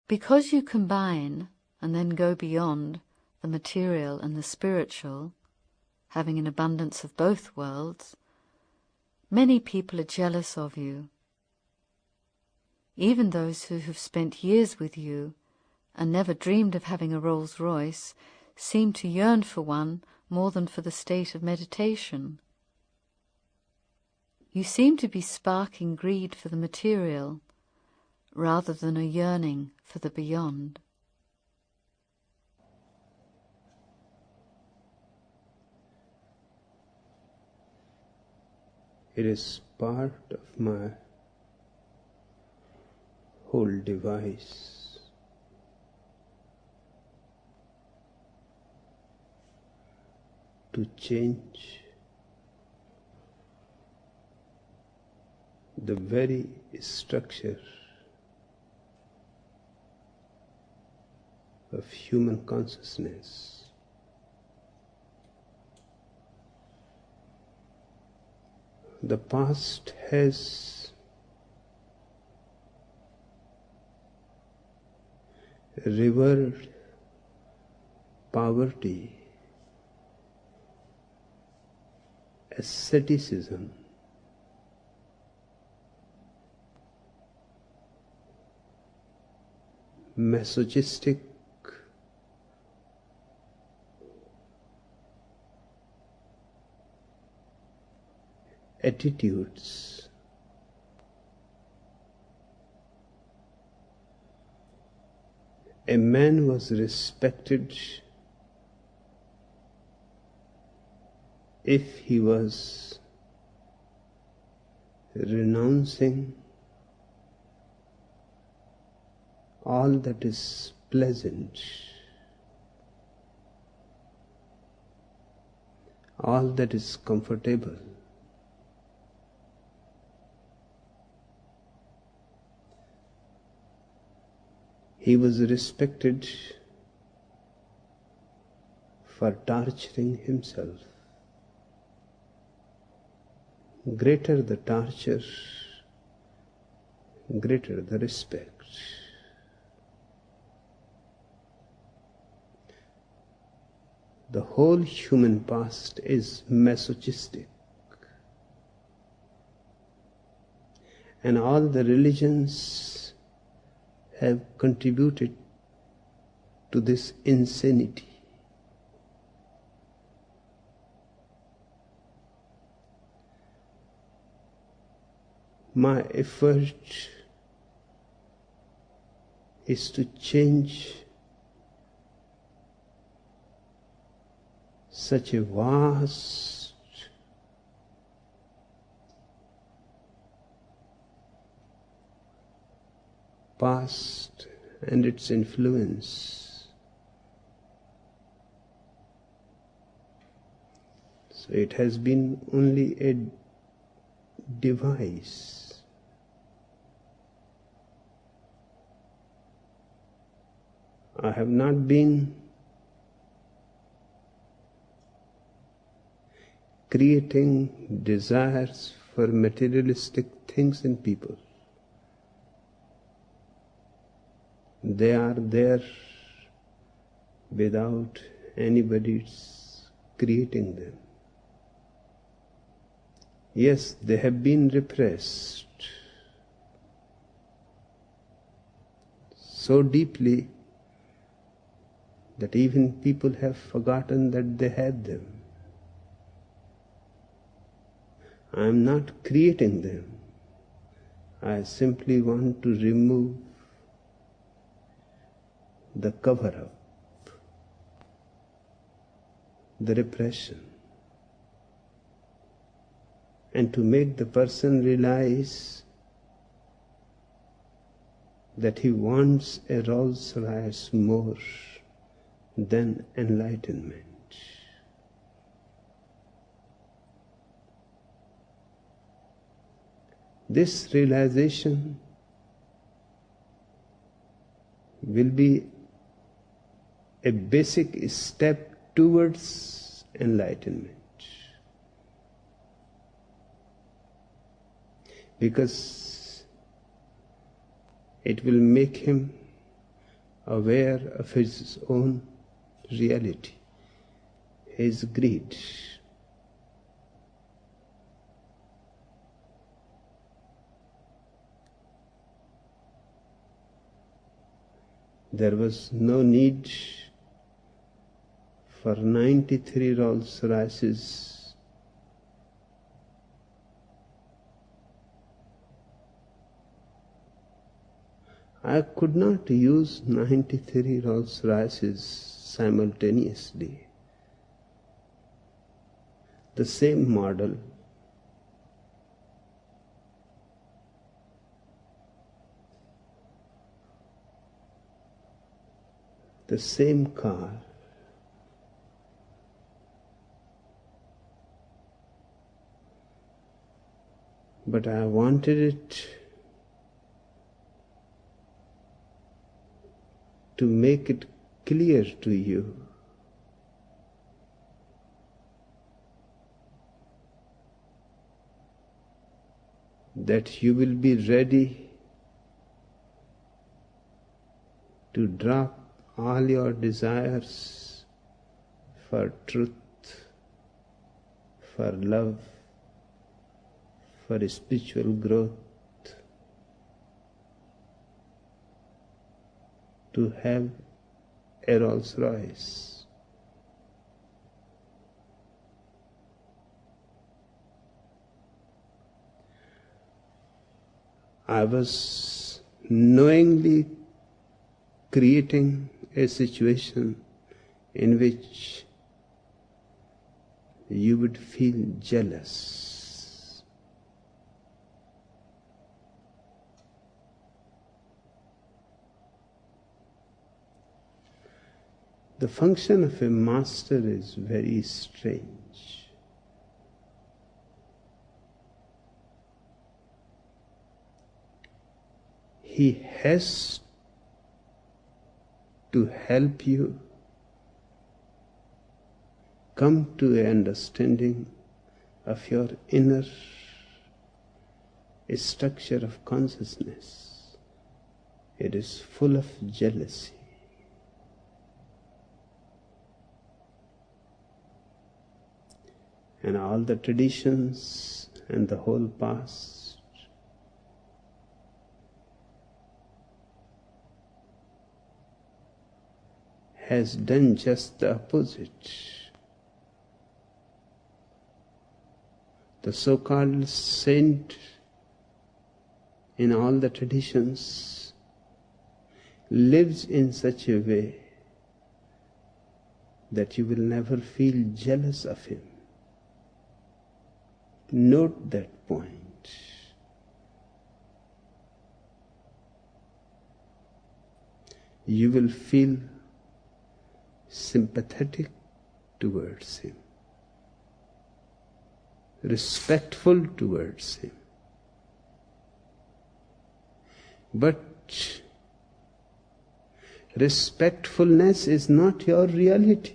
Because you combine and then go beyond the material and the spiritual, having an abundance of both worlds, many people are jealous of you. Even those who have spent years with you and never dreamed of having a Rolls Royce seem to yearn for one more than for the state of meditation. You seem to be sparking greed for the material rather than a yearning for the beyond. It is part of my whole device to change the very structure of human consciousness. The past has revered poverty, asceticism, masochistic attitudes. A man was respected if he was renouncing all that is pleasant, all that is comfortable. He was respected for torturing himself. Greater the torture, greater the respect. The whole human past is masochistic, and all the religions have contributed to this insanity. My effort is to change such a vast past and its influence. So it has been only a device. I have not been creating desires for materialistic things in people. They are there without anybody's creating them. Yes, they have been repressed so deeply that even people have forgotten that they had them. I am not creating them. I simply want to remove the cover-up, the repression, and to make the person realize that he wants a Rolls Royce more than enlightenment. This realization will be a basic step towards enlightenment, because it will make him aware of his own reality, his greed. There was no need for 93 Rolls Royces. I could not use 93 Rolls Royces simultaneously. The same model, the same car, but I wanted it to make it clear to you that you will be ready to drop all your desires for truth, for love, for spiritual growth, to have a Rolls Royce. I was knowingly creating a situation in which you would feel jealous. The function of a master is very strange. He has to help you come to an understanding of your inner structure of consciousness. It is full of jealousy. And all the traditions and the whole past has done just the opposite. The so-called saint in all the traditions lives in such a way that you will never feel jealous of him. Note that point. You will feel sympathetic towards him, respectful towards him. But respectfulness is not your reality.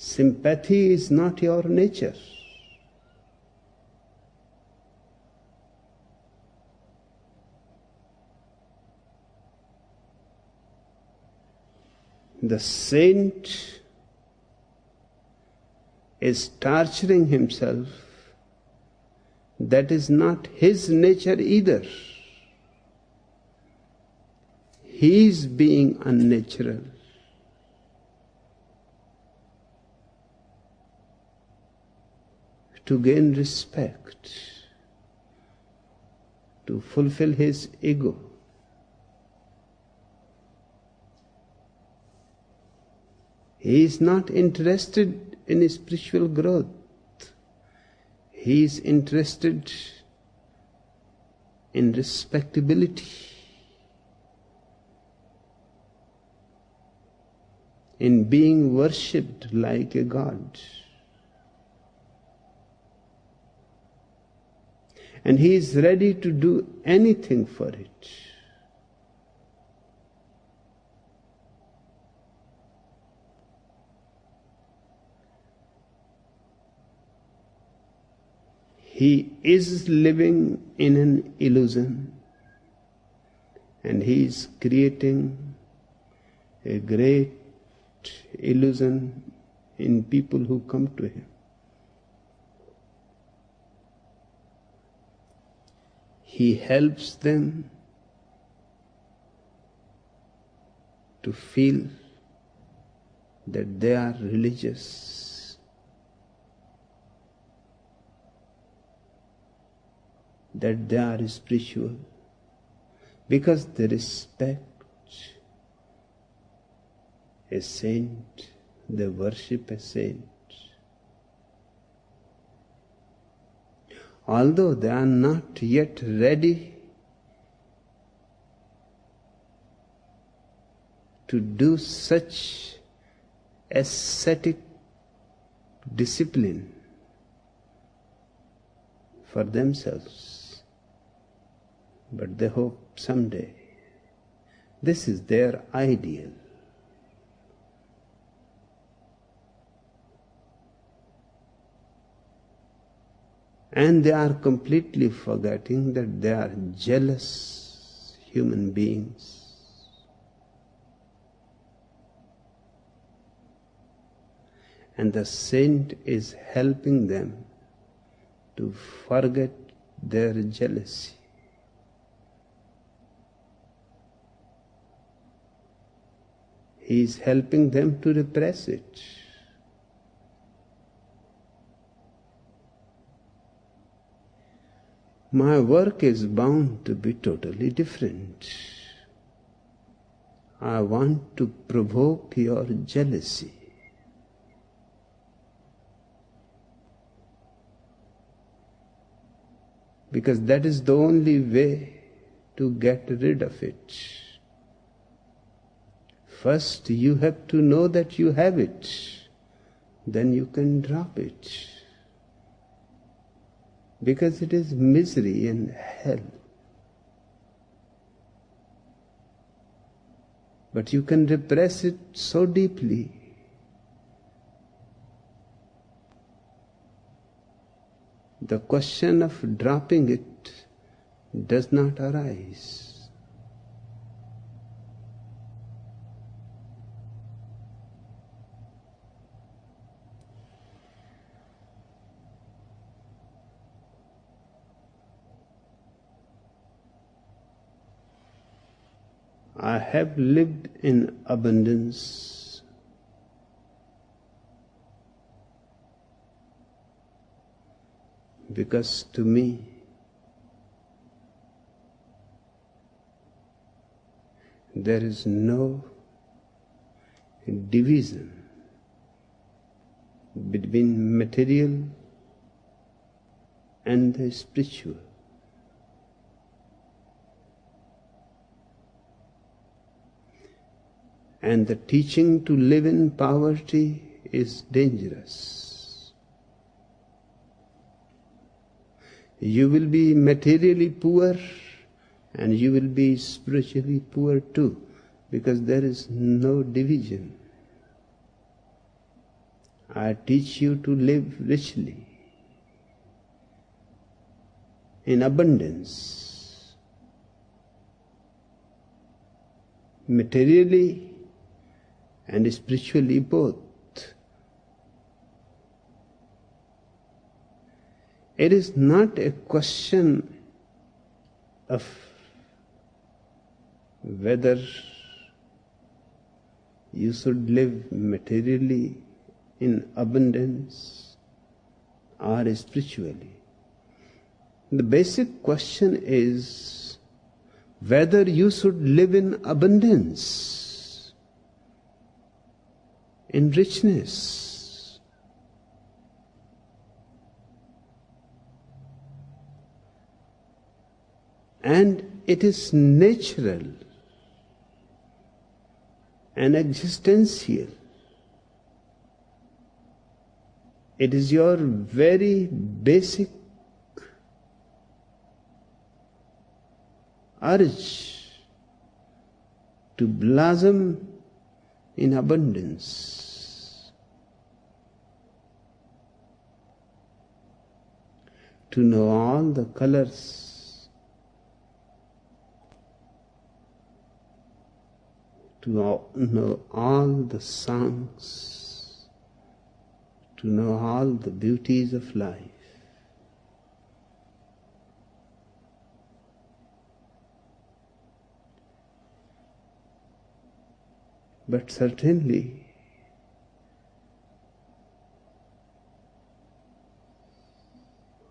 Sympathy is not your nature. The saint is torturing himself. That is not his nature either. He is being unnatural. To gain respect, to fulfill his ego. He is not interested in spiritual growth. He is interested in respectability, in being worshipped like a god. And he is ready to do anything for it. He is living in an illusion. and he is creating a great illusion in people who come to him. He helps them to feel that they are religious, that they are spiritual, because they respect a saint, they worship a saint. Although they are not yet ready to do such ascetic discipline for themselves, but they hope someday. This is their ideal. And they are completely forgetting that they are jealous human beings. And the saint is helping them to forget their jealousy. He is helping them to repress it. My work is bound to be totally different. I want to provoke your jealousy. Because that is the only way to get rid of it. First, you have to know that you have it. Then you can drop it. Because it is misery and hell. But you can repress it so deeply the question of dropping it does not arise. I have lived in abundance because to me there is no division between material and the spiritual. And the teaching to live in poverty is dangerous. You will be materially poor and you will be spiritually poor too, because there is no division. I teach you to live richly, in abundance, materially and spiritually both. It is not a question of whether you should live materially in abundance or spiritually. The basic question is whether you should live in abundance, in richness. And it is natural and existential. It is your very basic urge to blossom in abundance, to know all the colors to know all the songs, to know all the beauties of life. But certainly,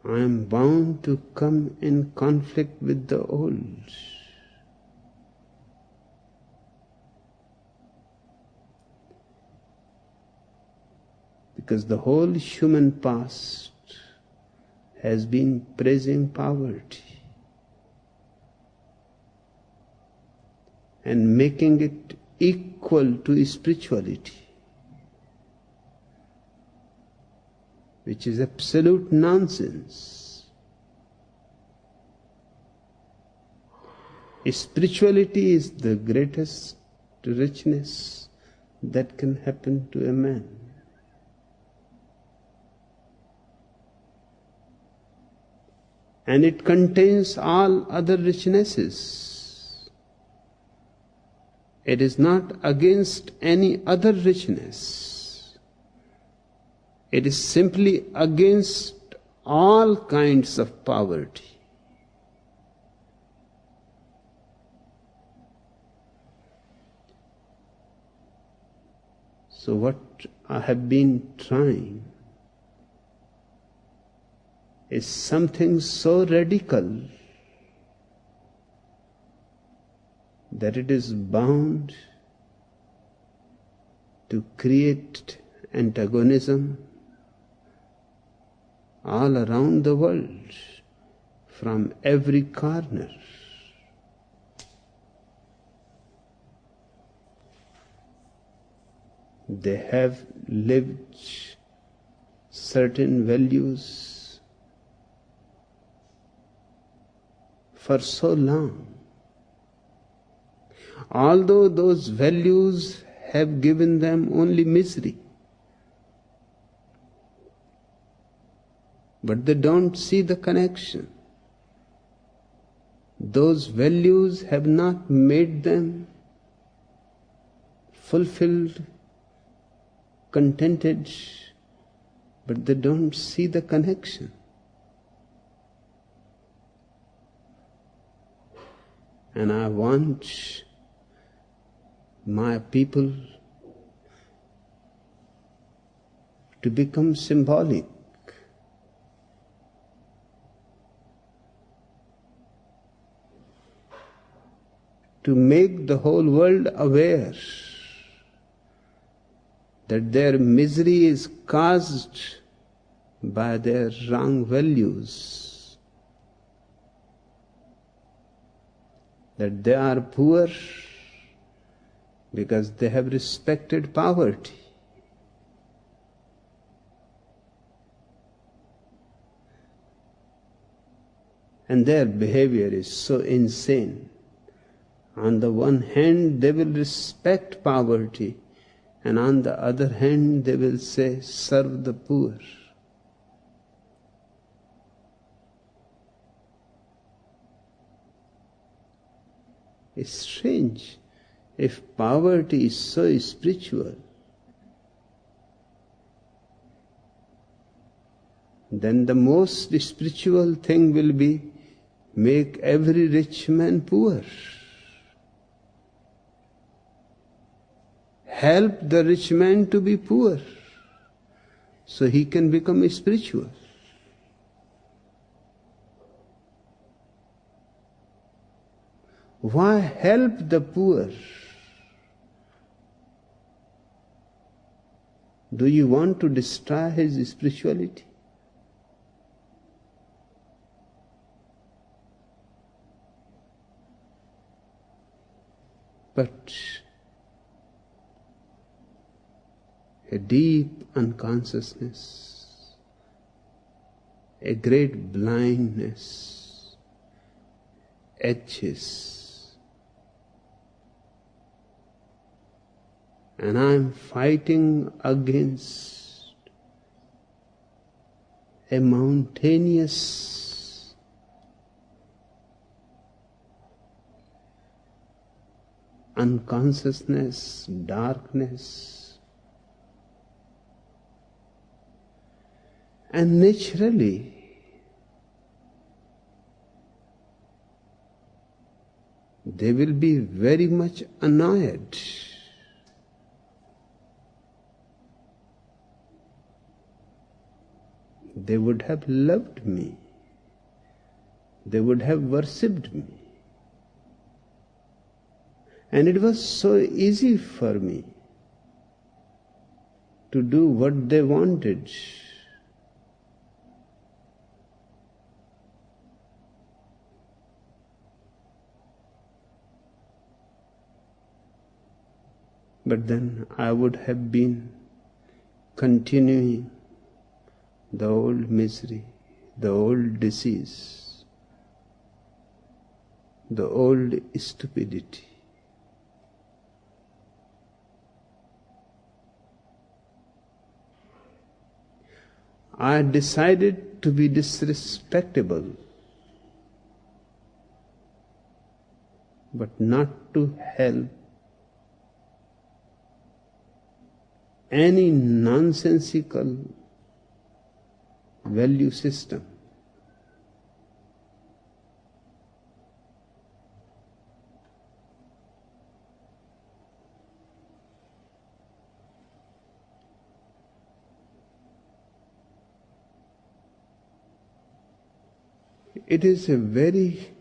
I am bound to come in conflict with the old. Because the whole human past has been praising poverty and making it equal to spirituality, which is absolute nonsense. Spirituality is the greatest richness that can happen to a man. And it contains all other richnesses. It is not against any other richness. It is simply against all kinds of poverty. So what I have been trying is something so radical that it is bound to create antagonism all around the world, from every corner. They have lived certain values for so long. Although those values have given them only misery, but they don't see the connection. Those values have not made them fulfilled, contented, but they don't see the connection. And I want my people to become symbolic, to make the whole world aware that their misery is caused by their wrong values, that they are poor because they have respected poverty. And their behavior is so insane. On the one hand, they will respect poverty, and on the other hand, they will say, serve the poor. It's strange. If poverty is so spiritual, then the most spiritual thing will be make every rich man poor. Help the rich man to be poor so he can become spiritual. Why help the poor? Do you want to destroy his spirituality? But a deep unconsciousness, a great blindness etches. And I'm fighting against a mountainous unconsciousness, darkness. And naturally, they will be very much annoyed. They would have loved me. They would have worshipped me. And it was so easy for me to do what they wanted. But then I would have been continuing the old misery, the old disease, the old stupidity. I decided to be disrespectable, but not to help any nonsensical value system. It is a very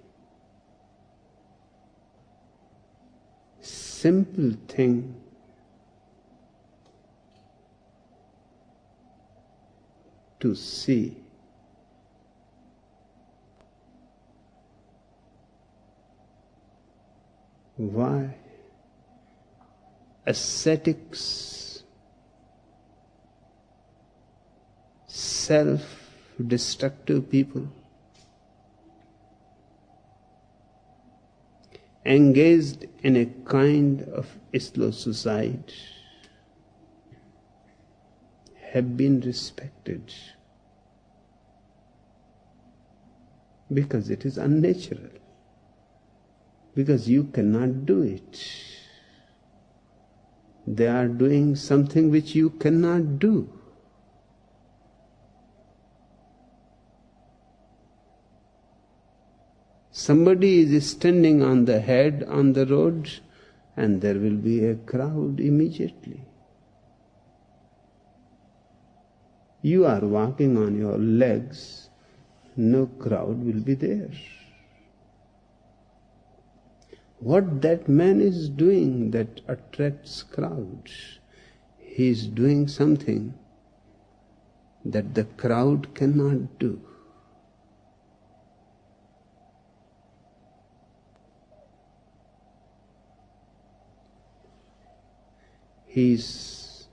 simple thing to see why ascetics, self-destructive people, engaged in a kind of slow suicide, have been respected, because it is unnatural, because you cannot do it. They are doing something which you cannot do. Somebody is standing on the head on the road, and there will be a crowd immediately. You are walking on your legs, no crowd will be there. What that man is doing that attracts crowds, he is doing something that the crowd cannot do. He is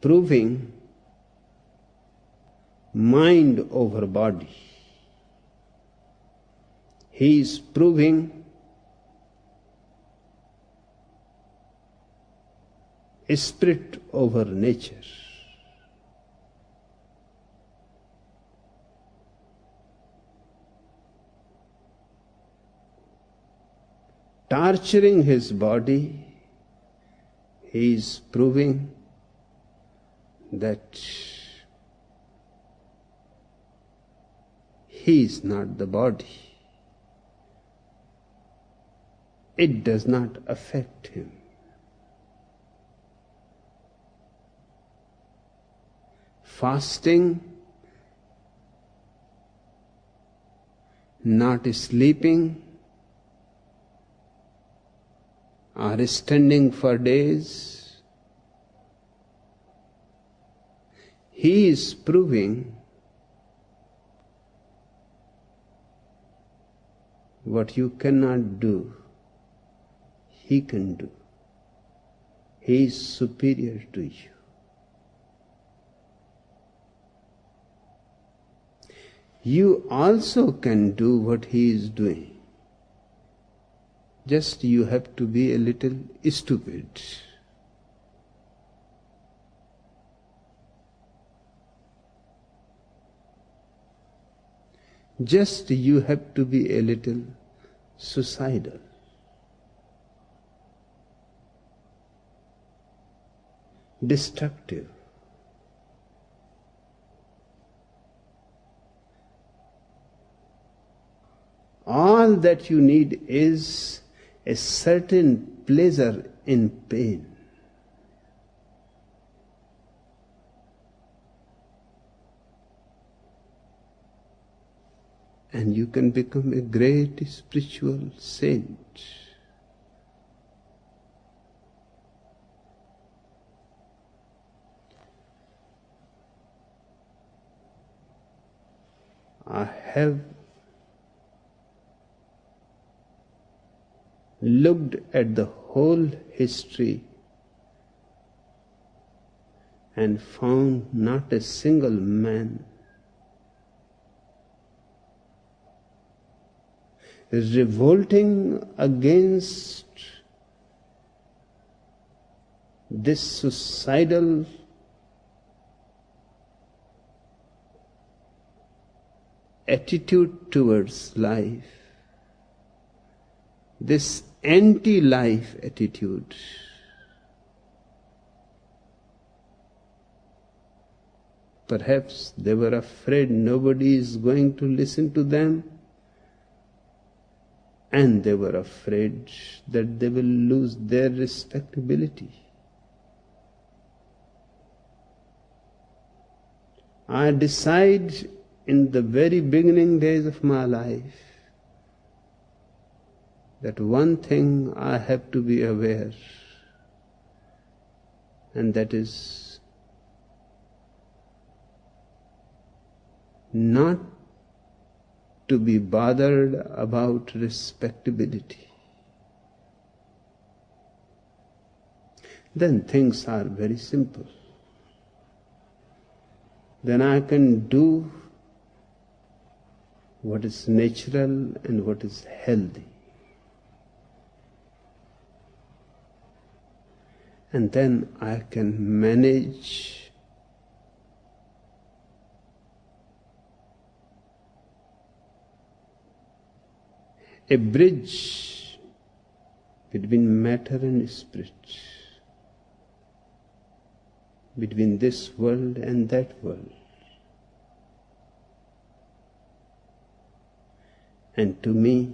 proving mind over body. He is proving spirit over nature. Torturing his body, he is proving that he is not the body. It does not affect him. Fasting, not sleeping, or standing for days, he is proving what you cannot do, he can do. He is superior to you. You also can do what he is doing. Just you have to be a little stupid. Just you have to be a little suicidal. Destructive. All that you need is a certain pleasure in pain. And you can become a great spiritual saint. I have looked at the whole history and found not a single man revolting against this suicidal attitude towards life, this anti-life attitude. Perhaps they were afraid nobody is going to listen to them, and they were afraid that they will lose their respectability. I decide in the very beginning days of my life that one thing I have to be aware, and that is not to be bothered about respectability. Then things are very simple. Then I can do what is natural and what is healthy. And then I can manage a bridge between matter and spirit, between this world and that world. And to me,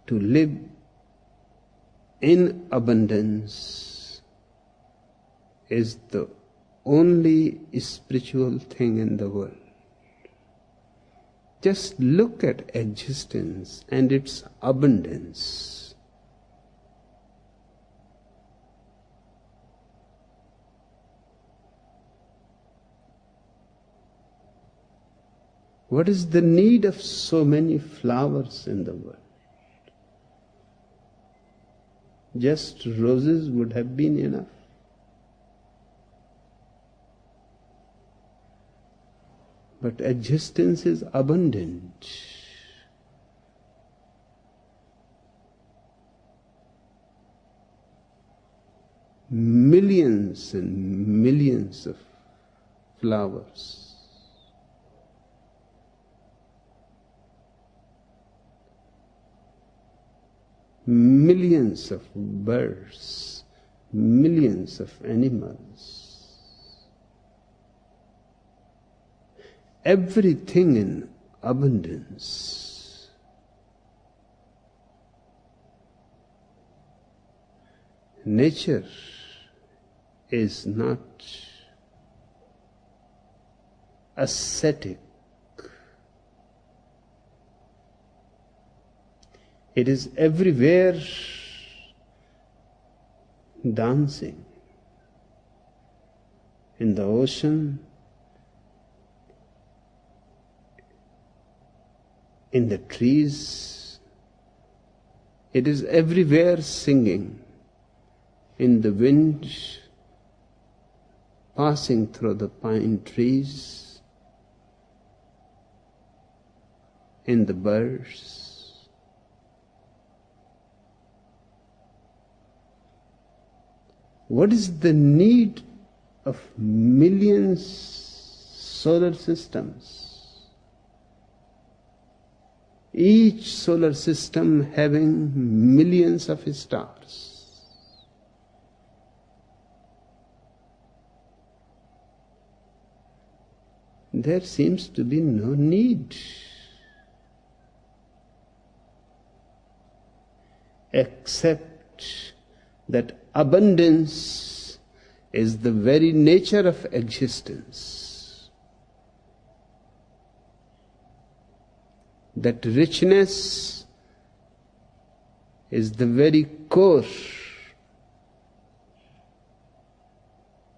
to live in abundance is the only spiritual thing in the world. Just look at existence and its abundance. What is the need of so many flowers in the world? Just roses would have been enough. But existence is abundant. Millions and millions of flowers. Millions of birds, millions of animals. Everything in abundance. Nature is not ascetic. It is everywhere dancing. In the ocean, in the trees, it is everywhere singing. In the wind, passing through the pine trees, in the birds. What is the need of millions solar systems? each solar system having millions of stars. There seems to be no need, except that abundance is the very nature of existence. That richness is the very core,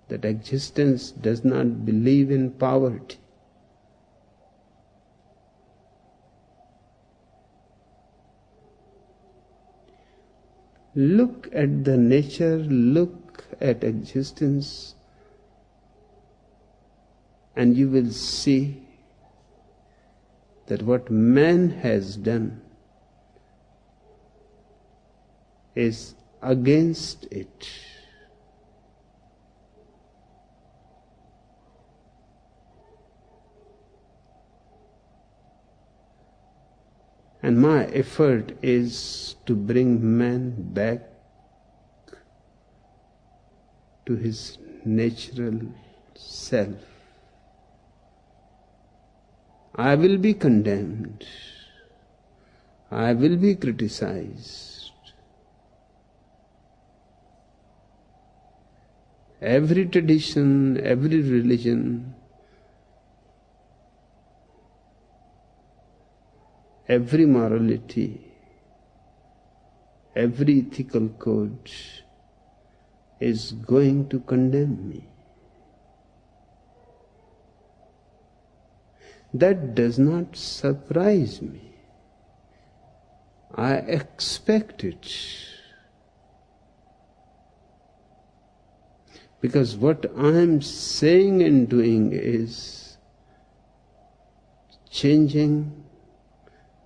that existence does not believe in poverty. Look at the nature, look at existence, and you will see that what man has done is against it. And my effort is to bring man back to his natural self. I will be condemned. I will be criticized. Every tradition, every religion, every morality, every ethical code is going to condemn me. That does not surprise me. I expect it. Because what I am saying and doing is changing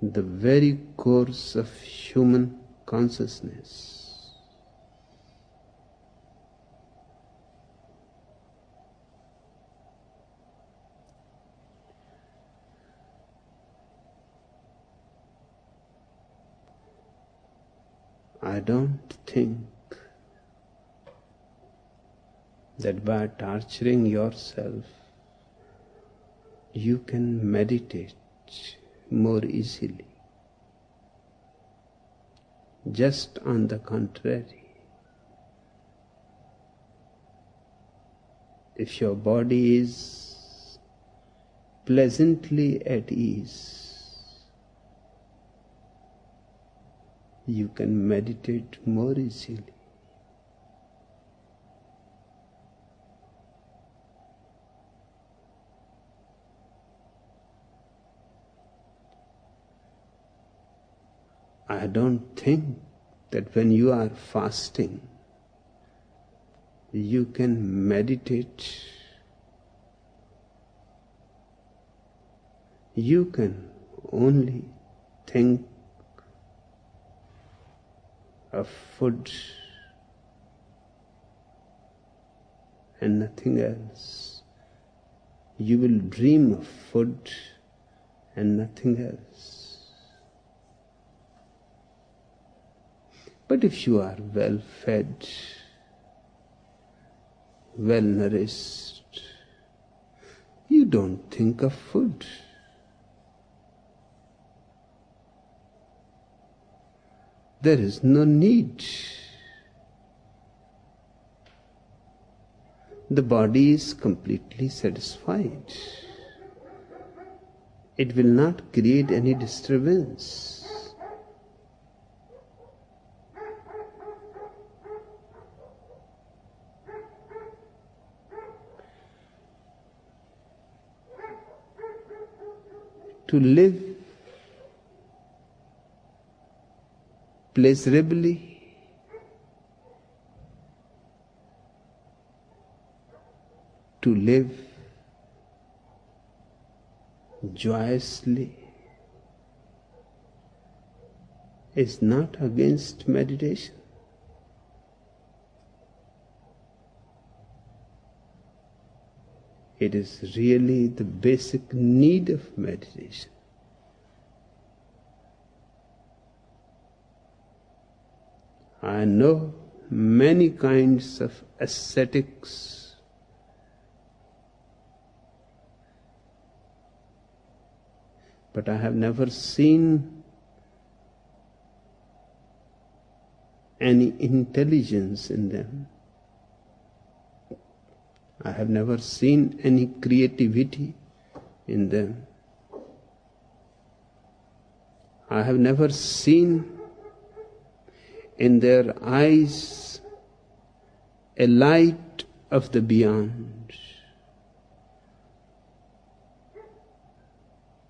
the very course of human consciousness. I don't think that by torturing yourself you can meditate more easily. Just on the contrary, if your body is pleasantly at ease, you can meditate more easily. I don't think that when you are fasting, you can meditate. You can only think of food and nothing else. You will dream of food and nothing else. But if you are well fed, well nourished, you don't think of food. There is no need. The body is completely satisfied. It will not create any disturbance. To live pleasurably, to live joyously is not against meditation. It is really the basic need of meditation. I know many kinds of ascetics, but I have never seen any intelligence in them. I have never seen any creativity in them. I have never seen in their eyes a light of the beyond,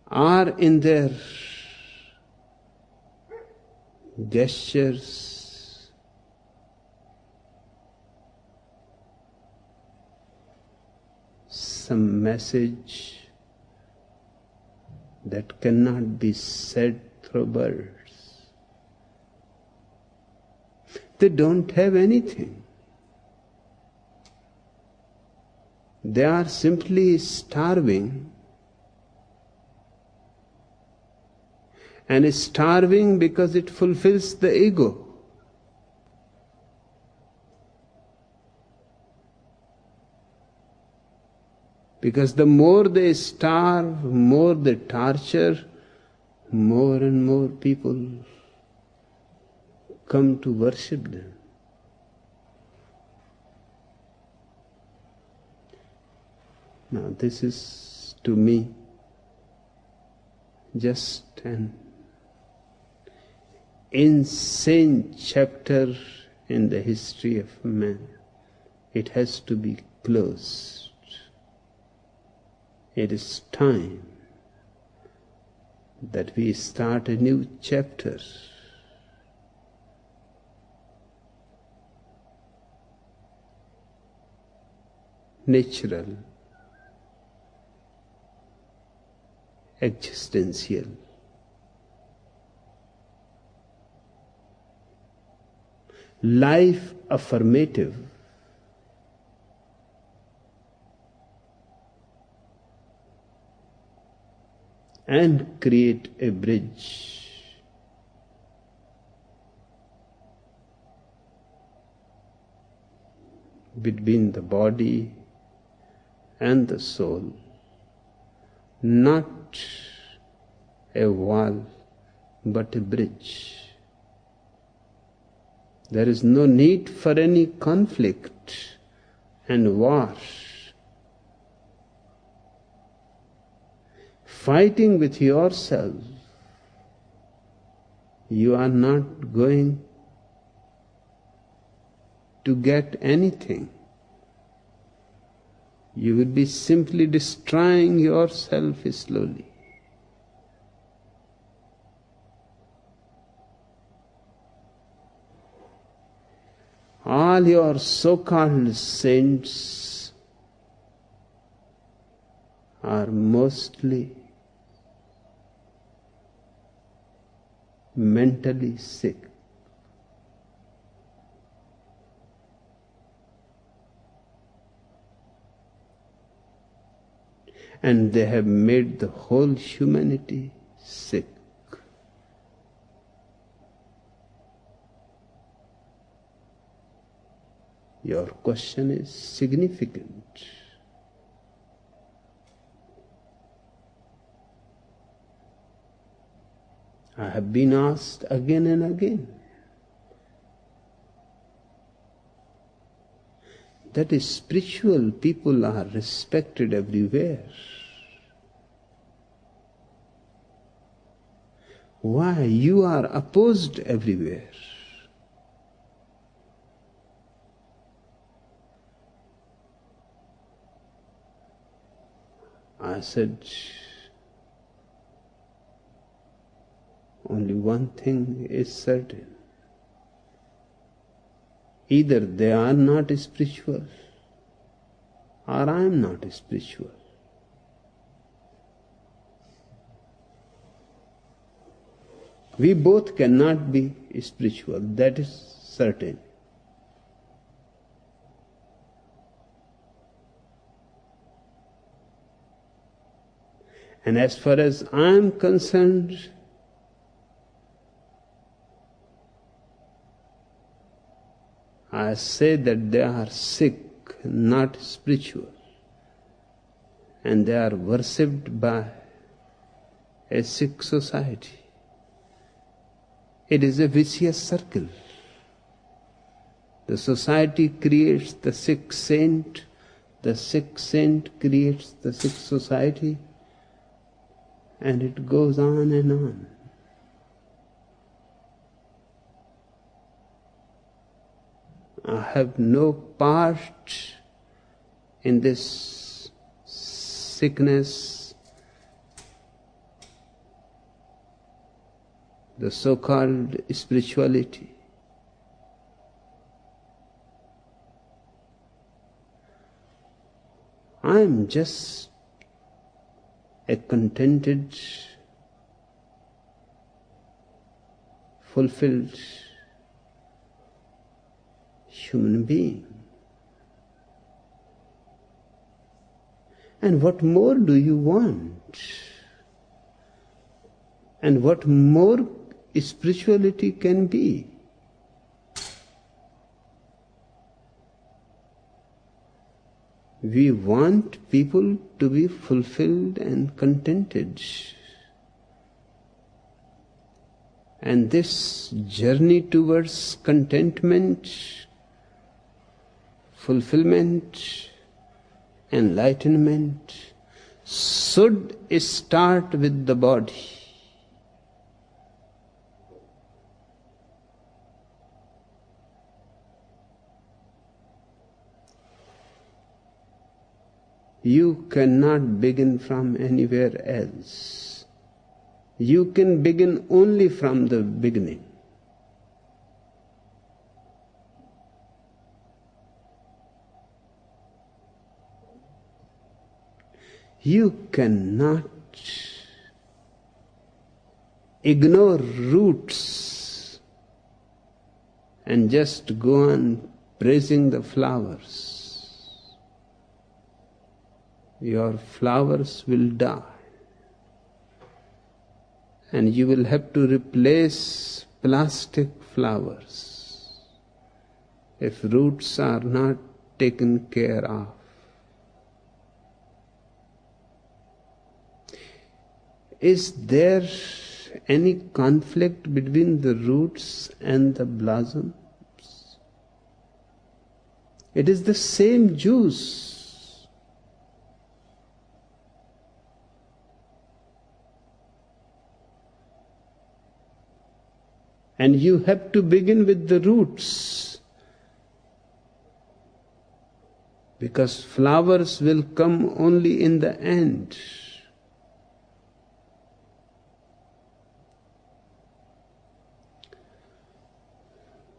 or in their gestures some message that cannot be said through words. They don't have anything. They are simply starving. And starving because it fulfills the ego. Because the more they starve, more they torture, more and more people come to worship them. Now this is to me just an insane chapter in the history of man. It has to be closed. It is time that we start a new chapter. Natural, existential. Life affirmative. And create a bridge between the body and the soul, not a wall but a bridge. There is no need for any conflict and war. Fighting with yourself, you are not going to get anything. You will be simply destroying yourself slowly. All your so-called saints are mostly mentally sick. And they have made the whole humanity sick. Your question is significant. I have been asked again and again. That is, spiritual people are respected everywhere. Why you are opposed everywhere? I said, only one thing is certain. Either they are not spiritual or I am not spiritual. We both cannot be spiritual, that is certain. And as far as I am concerned, say that they are sick, not spiritual, and they are worshipped by a sick society. It is a vicious circle. The society creates the sick saint creates the sick society, and it goes on and on. I have no part in this sickness, the so-called spirituality. I am just a contented, fulfilled human being. And what more do you want? And what more spirituality can be? We want people to be fulfilled and contented. And this journey towards contentment, fulfillment, enlightenment should start with the body. You cannot begin from anywhere else. You can begin only from the beginning. You cannot ignore roots and just go on praising the flowers. Your flowers will die, and you will have to replace plastic flowers if roots are not taken care of. Is there any conflict between the roots and the blossoms? It is the same juice. And you have to begin with the roots, because flowers will come only in the end.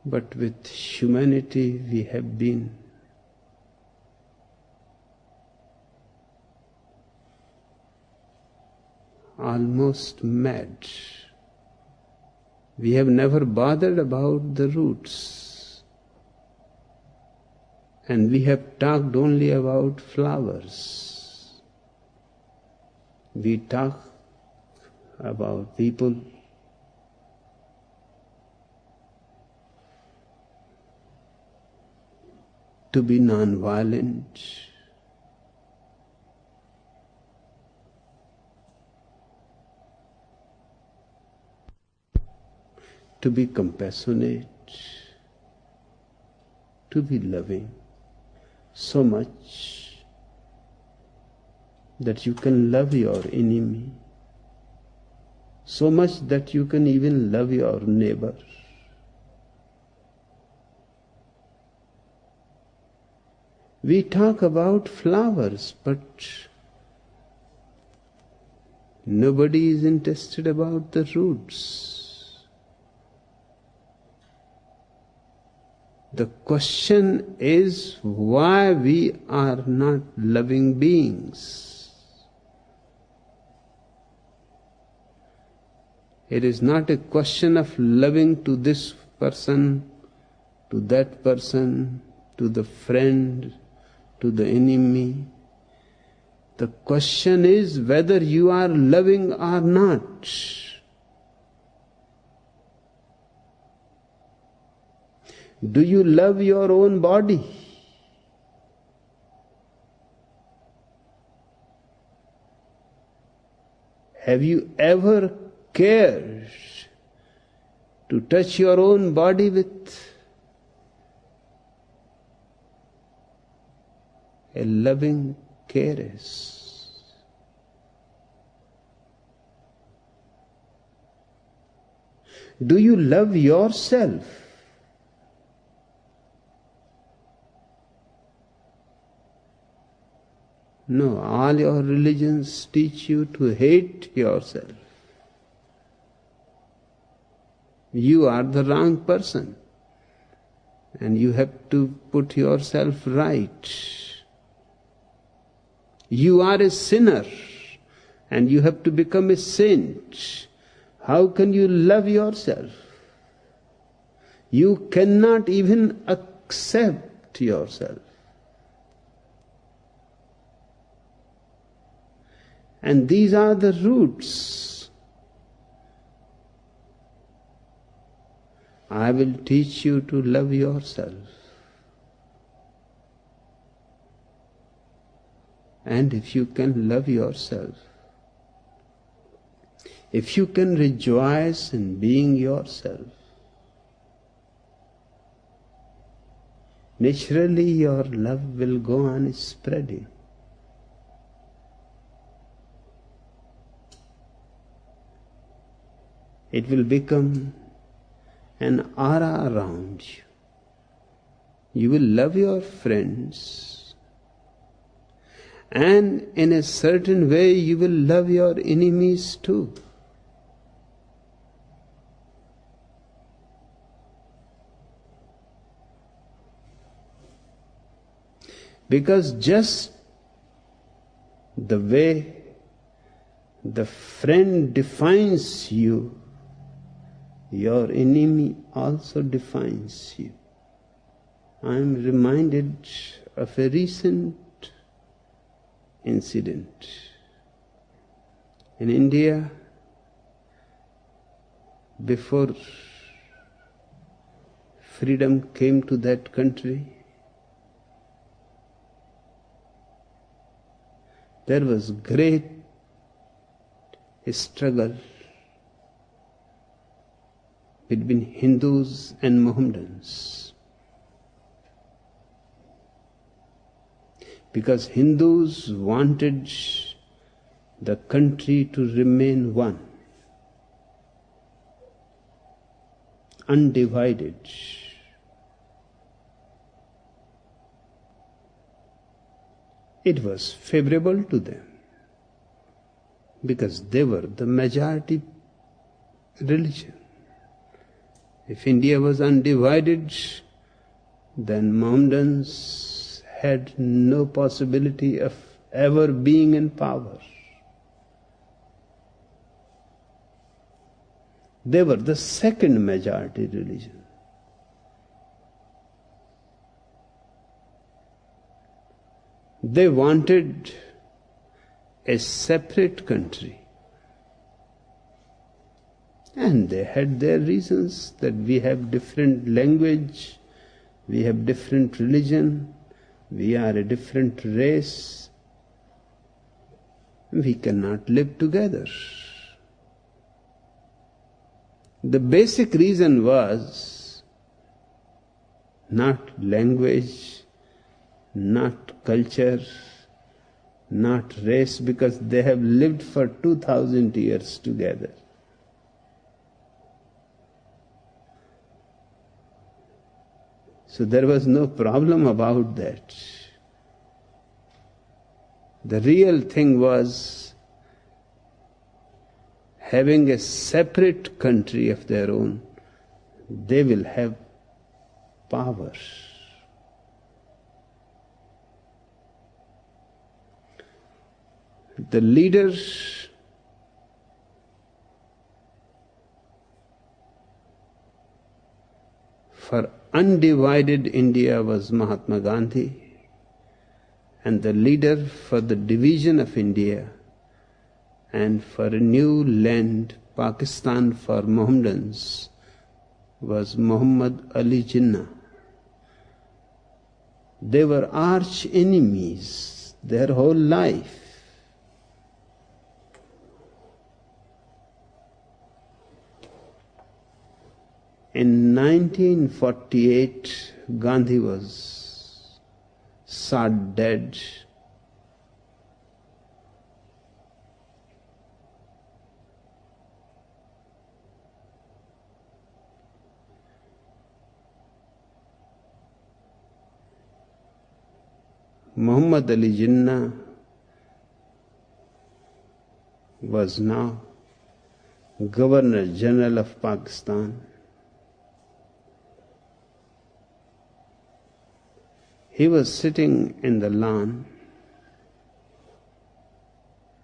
But with humanity we have been almost mad. We have never bothered about the roots, and we have talked only about flowers. We talk about people to be non-violent, to be compassionate, to be loving, so much that you can love your enemy, so much that you can even love your neighbor. We talk about flowers, but nobody is interested about the roots. The question is why we are not loving beings. It is not a question of loving to this person, to that person, to the friend, to the enemy. The question is whether you are loving or not. Do you love your own body? Have you ever cared to touch your own body with a loving caress? Do you love yourself? No, all your religions teach you to hate yourself. You are the wrong person, and you have to put yourself right. You are a sinner, and you have to become a saint. How can you love yourself? You cannot even accept yourself. And these are the roots. I will teach you to love yourself. And if you can love yourself, if you can rejoice in being yourself, naturally your love will go on spreading. It will become an aura around you. You will love your friends, and in a certain way you will love your enemies too. Because just the way the friend defines you, your enemy also defines you. I am reminded of a recent incident. In India, before freedom came to that country, there was great struggle between Hindus and Mohammedans. Because Hindus wanted the country to remain one, undivided. It was favorable to them because they were the majority religion. If India was undivided, then Mohammedans had no possibility of ever being in power. They were the second majority religion. They wanted a separate country. And they had their reasons that we have different language, we have different religion, we are a different race. We cannot live together. The basic reason was not language, not culture, not race, because they have lived for 2000 years together. So there was no problem about that. The real thing was having a separate country of their own. They will have power. The leader for undivided India was Mahatma Gandhi, and the leader for the division of India and for a new land, Pakistan, for Mohammedans was Muhammad Ali Jinnah. They were arch enemies their whole life. In 1948, Gandhi was shot dead. Muhammad Ali Jinnah was now Governor General of Pakistan. He was sitting in the lawn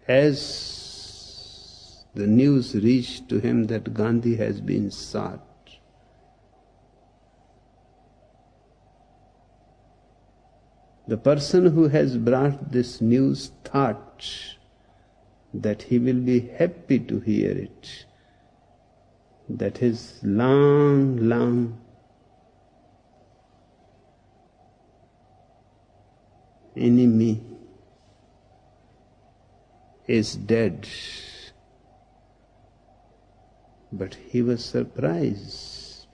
as the news reached to him that Gandhi has been shot. The person who has brought this news thought that he will be happy to hear it, that his long enemy is dead. But he was surprised.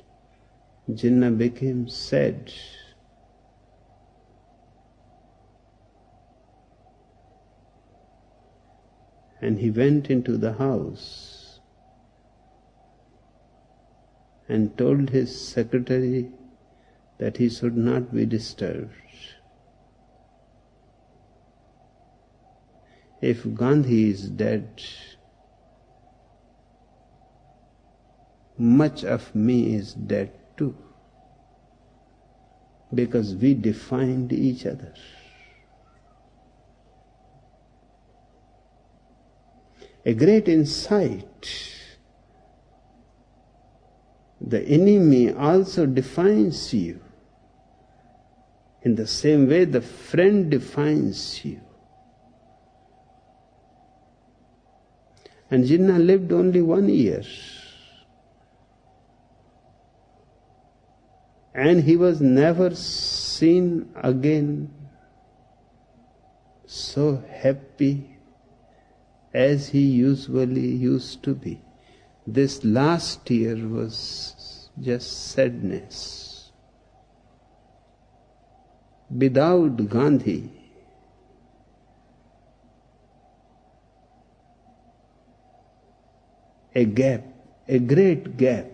Jinnah became sad. And he went into the house and told his secretary that he should not be disturbed. If Gandhi is dead, much of me is dead too, because we defined each other. A great insight. The enemy also defines you. In the same way, the friend defines you. And Jinnah lived only 1 year. And he was never seen again so happy as he usually used to be. This last year was just sadness. Without Gandhi, a gap, a great gap.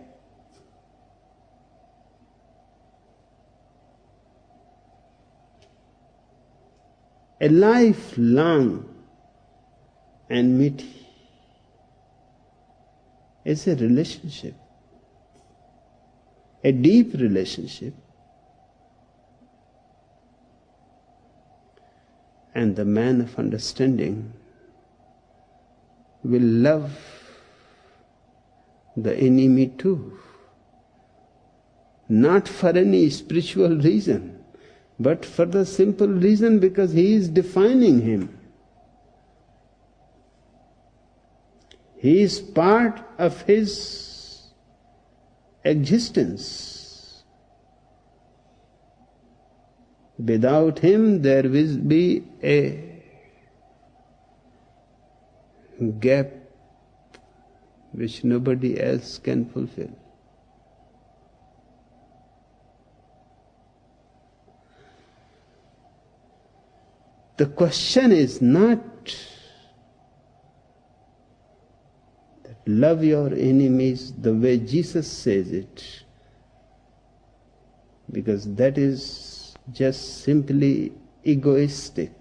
A lifelong enmity is a relationship, a deep relationship, and the man of understanding will love the enemy too, not for any spiritual reason, but for the simple reason because he is defining him. He is part of his existence. Without him, there will be a gap which nobody else can fulfill. The question is not that love your enemies the way Jesus says it, because that is just simply egoistic.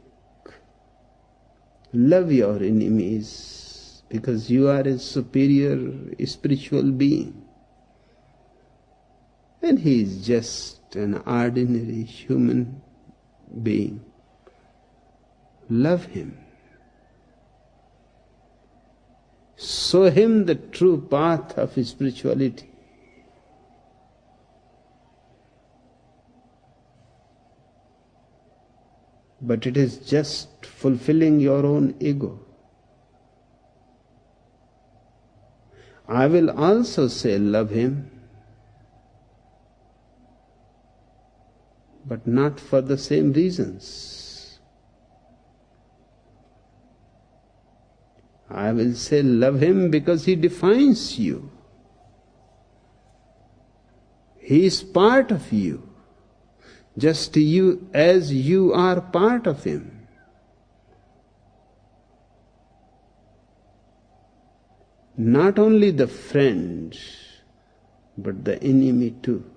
Love your enemies because you are a superior spiritual being. And he is just an ordinary human being. Love him. Show him the true path of spirituality. But it is just fulfilling your own ego. I will also say love him, but not for the same reasons. I will say love him because he defines you. He is part of you, just you as you are part of him. Not only the friend, but the enemy too.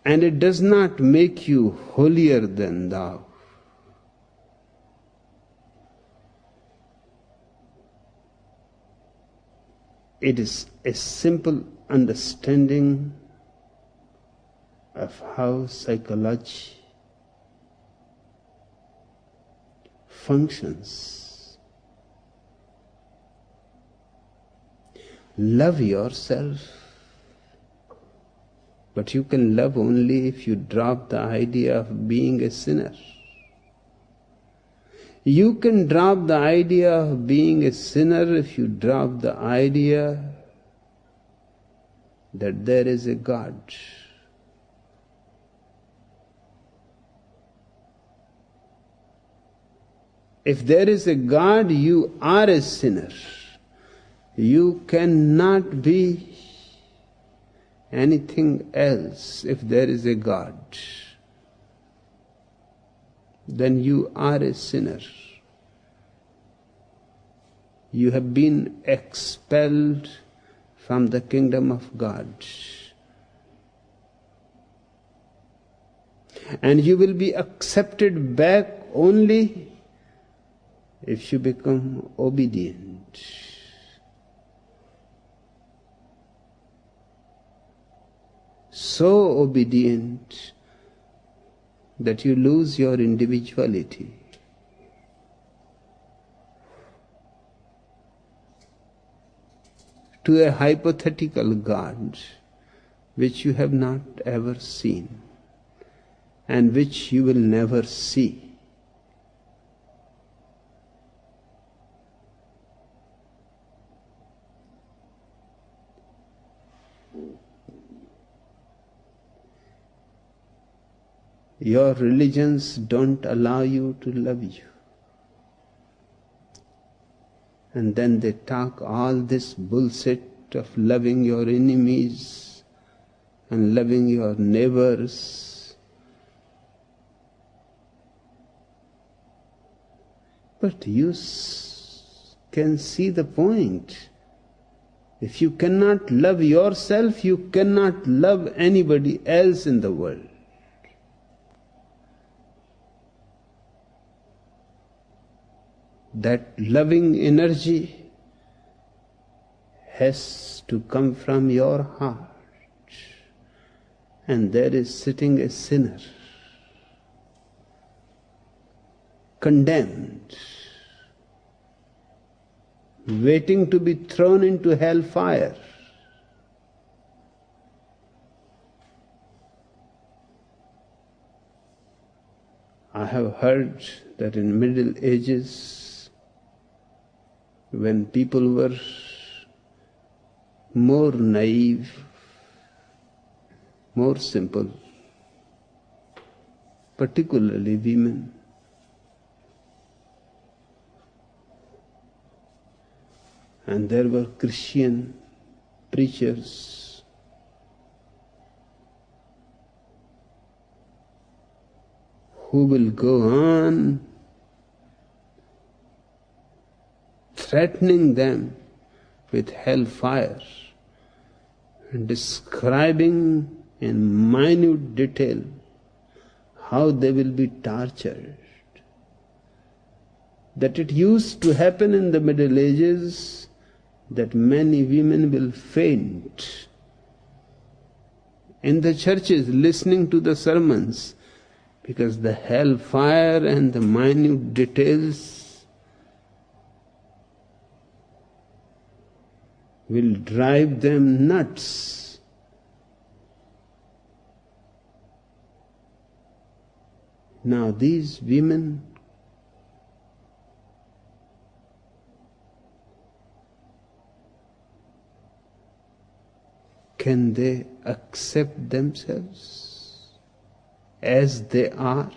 And it does not make you holier than thou. It is a simple understanding of how psychology functions. Love yourself, but you can love only if you drop the idea of being a sinner. You can drop the idea of being a sinner if you drop the idea that there is a God. If there is a God, you are a sinner. You cannot be anything else if there is a God. Then you are a sinner. You have been expelled from the kingdom of God. And you will be accepted back only if you become obedient. So obedient that you lose your individuality. To a hypothetical God which you have not ever seen and which you will never see. Your religions don't allow you to love you. And then they talk all this bullshit of loving your enemies and loving your neighbors. But you can see the point. If you cannot love yourself, you cannot love anybody else in the world. That loving energy has to come from your heart. And there is sitting a sinner, condemned, waiting to be thrown into hellfire. I have heard that in Middle Ages, when people were more naive, more simple, particularly women, and there were Christian preachers who will go on threatening them with hellfire and describing in minute detail how they will be tortured. That it used to happen in the Middle Ages that many women will faint in the churches listening to the sermons because the hellfire and the minute details will drive them nuts. Now these women can they accept themselves as they are?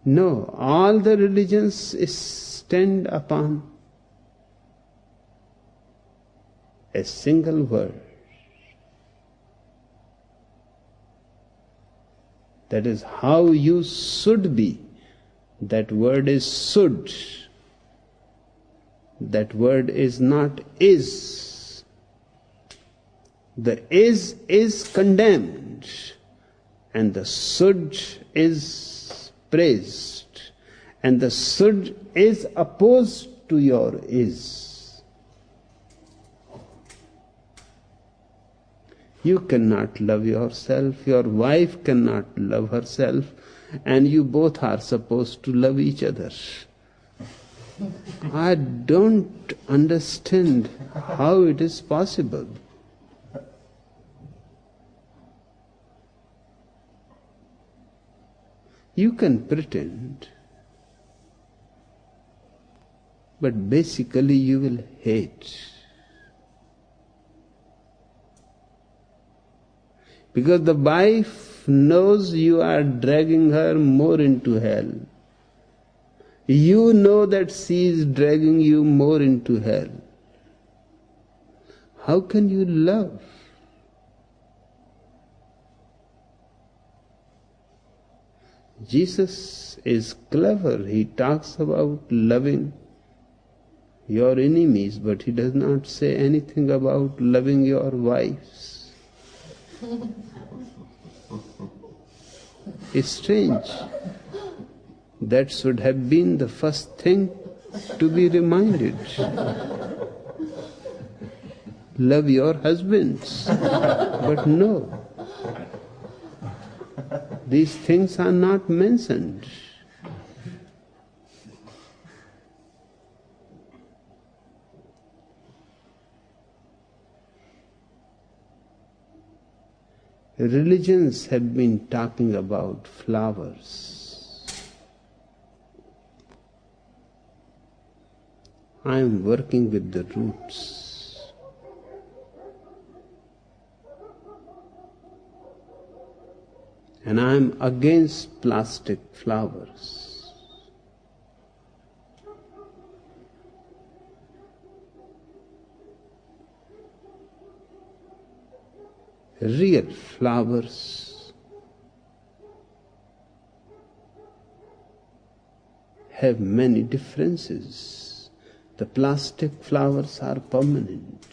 No, all the religions stand upon a single word. That is how you should be. That word is should. That word is not is. The is condemned, and the should is praised, and the should is opposed to your is. You cannot love yourself, your wife cannot love herself, and you both are supposed to love each other. I don't understand how it is possible. You can pretend, but basically you will hate. Because the wife knows you are dragging her more into hell. You know that she is dragging you more into hell. How can you love? Jesus is clever. He talks about loving your enemies, but he does not say anything about loving your wives. It's strange. That should have been the first thing to be reminded. Love your husbands. But no. These things are not mentioned. Religions have been talking about flowers. I am working with the roots. And I am against plastic flowers. Real flowers have many differences. The plastic flowers are permanent.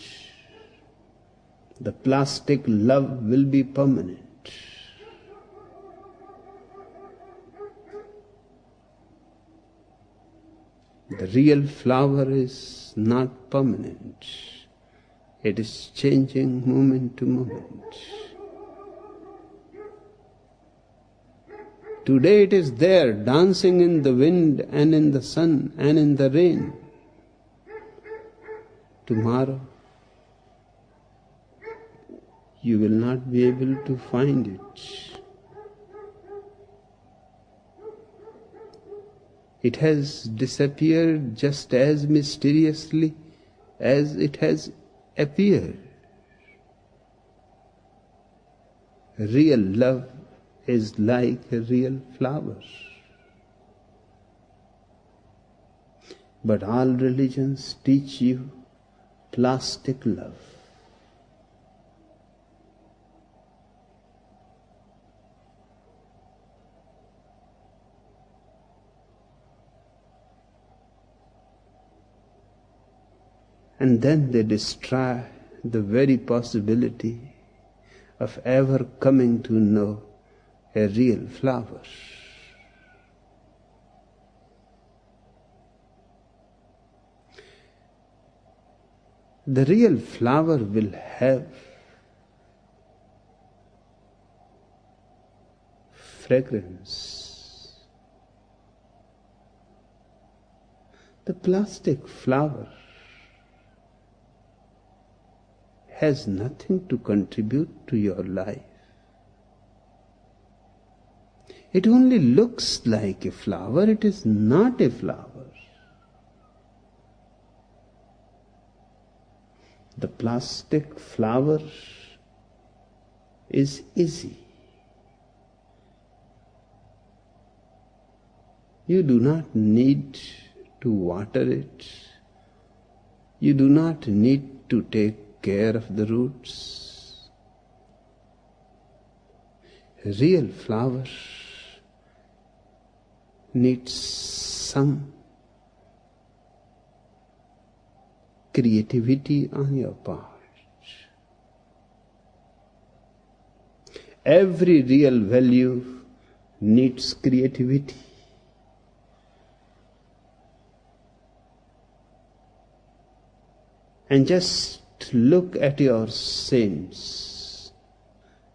The plastic love will be permanent. The real flower is not permanent. It is changing moment to moment. Today it is there, dancing in the wind and in the sun and in the rain. Tomorrow you will not be able to find it. It has disappeared just as mysteriously as it has appeared. Real love is like a real flower. But all religions teach you plastic love. And then they destroy the very possibility of ever coming to know a real flower. The real flower will have fragrance. The plastic flower has nothing to contribute to your life. It only looks like a flower, it is not a flower. The plastic flower is easy. You do not need to water it. You do not need to take care of the roots. A real flower needs some creativity on your part. Every real value needs creativity. And just look at your saints.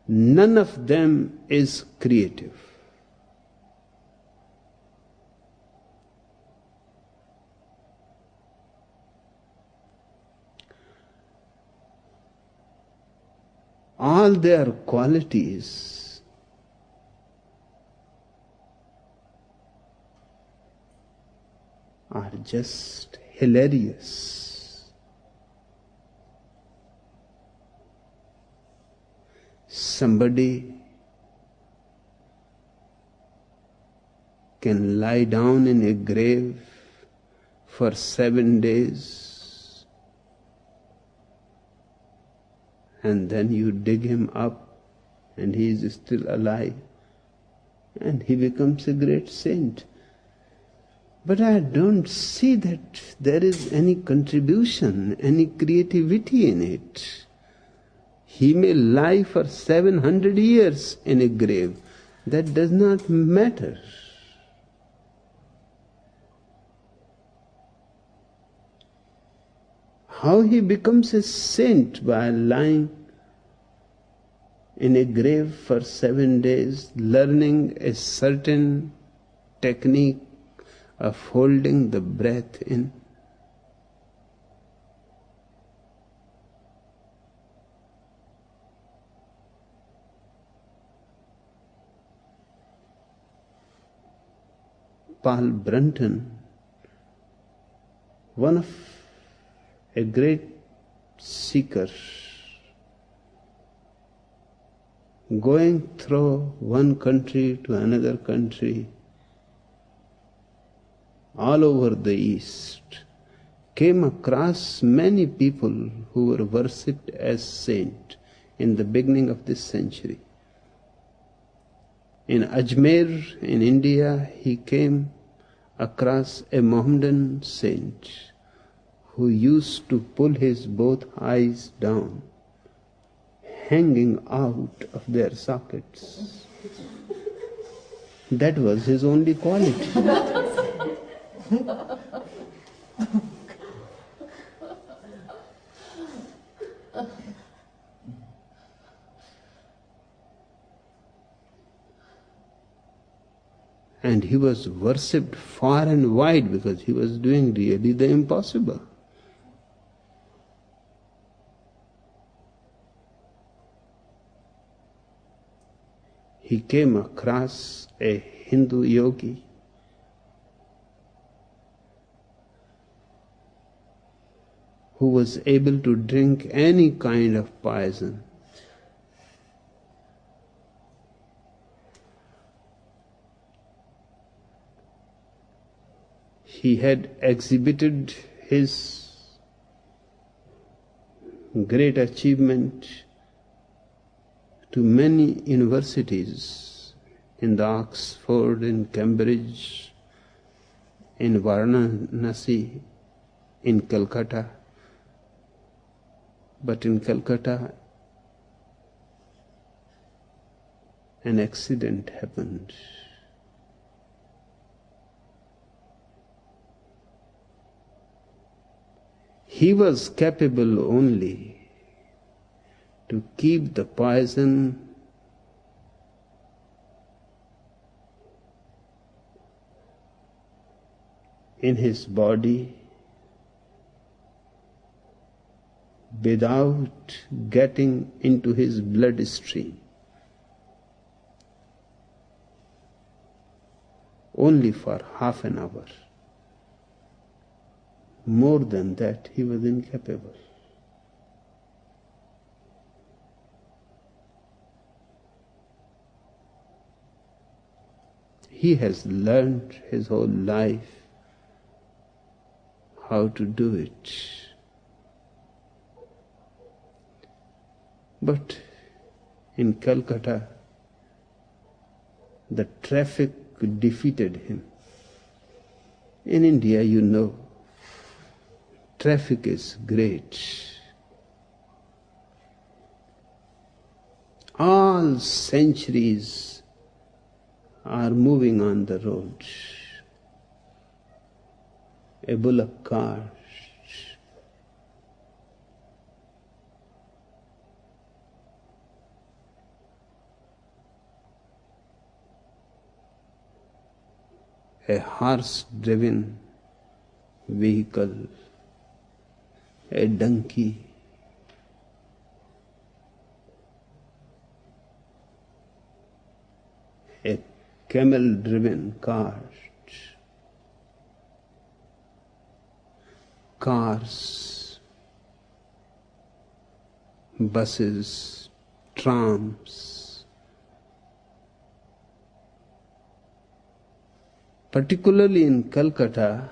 None of them is creative. All their qualities are just hilarious. Somebody can lie down in a grave for 7 days and then you dig him up and he is still alive and he becomes a great saint. But I don't see that there is any contribution, any creativity in it. He may lie for 700 years in a grave. That does not matter. How he becomes a saint? By lying in a grave for 7 days, learning a certain technique of holding the breath in. Paul Brunton, one of a great seeker, going through one country to another country, all over the East, came across many people who were worshipped as saints in the beginning of this century. In Ajmer, in India, he came across a Mohammedan saint who used to pull his both eyes down, hanging out of their sockets. That was his only quality. And he was worshipped far and wide because he was doing really the impossible. He came across a Hindu yogi who was able to drink any kind of poison. He had exhibited his great achievement to many universities, in the Oxford, in Cambridge, in Varanasi, in Calcutta. But in Calcutta, an accident happened. He was capable only to keep the poison in his body without getting into his bloodstream. Only for half an hour. More than that, he was incapable. He has learned his whole life how to do it. But in Calcutta, the traffic defeated him. In India, you know, traffic is great. All centuries are moving on the road. A bullock cart, a horse-driven vehicle, a donkey, a camel-driven cart, cars, buses, trams. Particularly in Calcutta,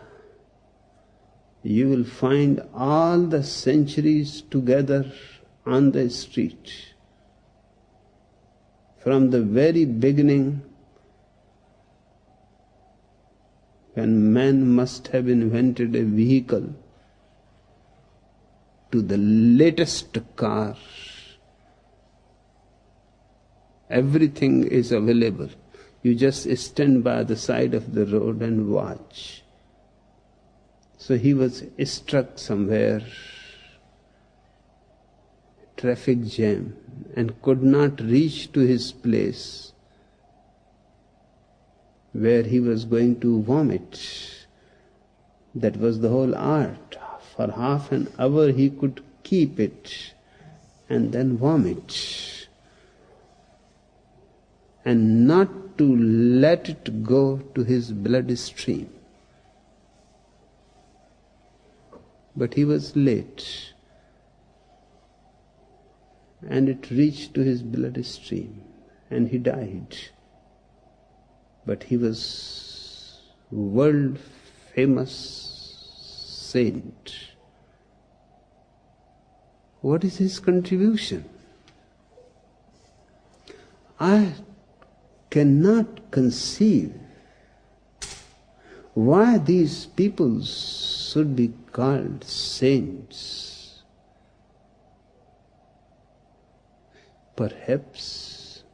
you will find all the centuries together on the street. From the very beginning, when man must have invented a vehicle, to the latest car, everything is available. You just stand by the side of the road and watch. So he was struck somewhere, traffic jam, and could not reach to his place where he was going to vomit. That was the whole art. For half an hour he could keep it and then vomit, and not to let it go to his bloodstream. But he was late, and it reached to his bloodstream, and he died. But he was world famous saint. What is his contribution? I cannot conceive why these people should be called saints. Perhaps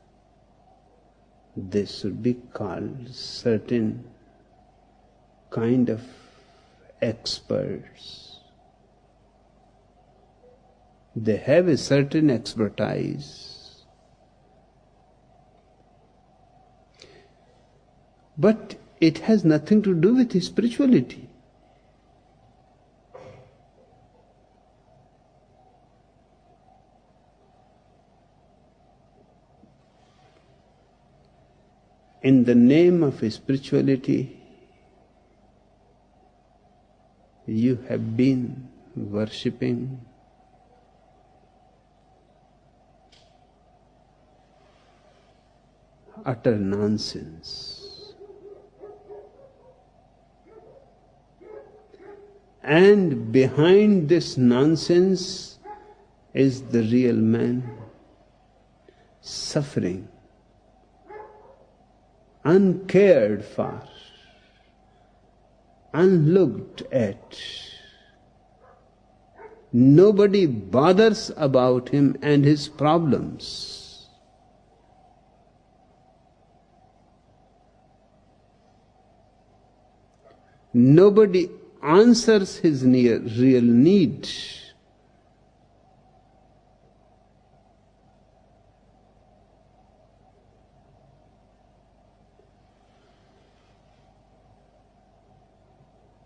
they should be called certain kind of experts. They have a certain expertise. But it has nothing to do with spirituality. In the name of spirituality, you have been worshipping utter nonsense. And behind this nonsense is the real man, suffering, uncared for, unlooked at. Nobody bothers about him and his problems. Nobody answers his real need.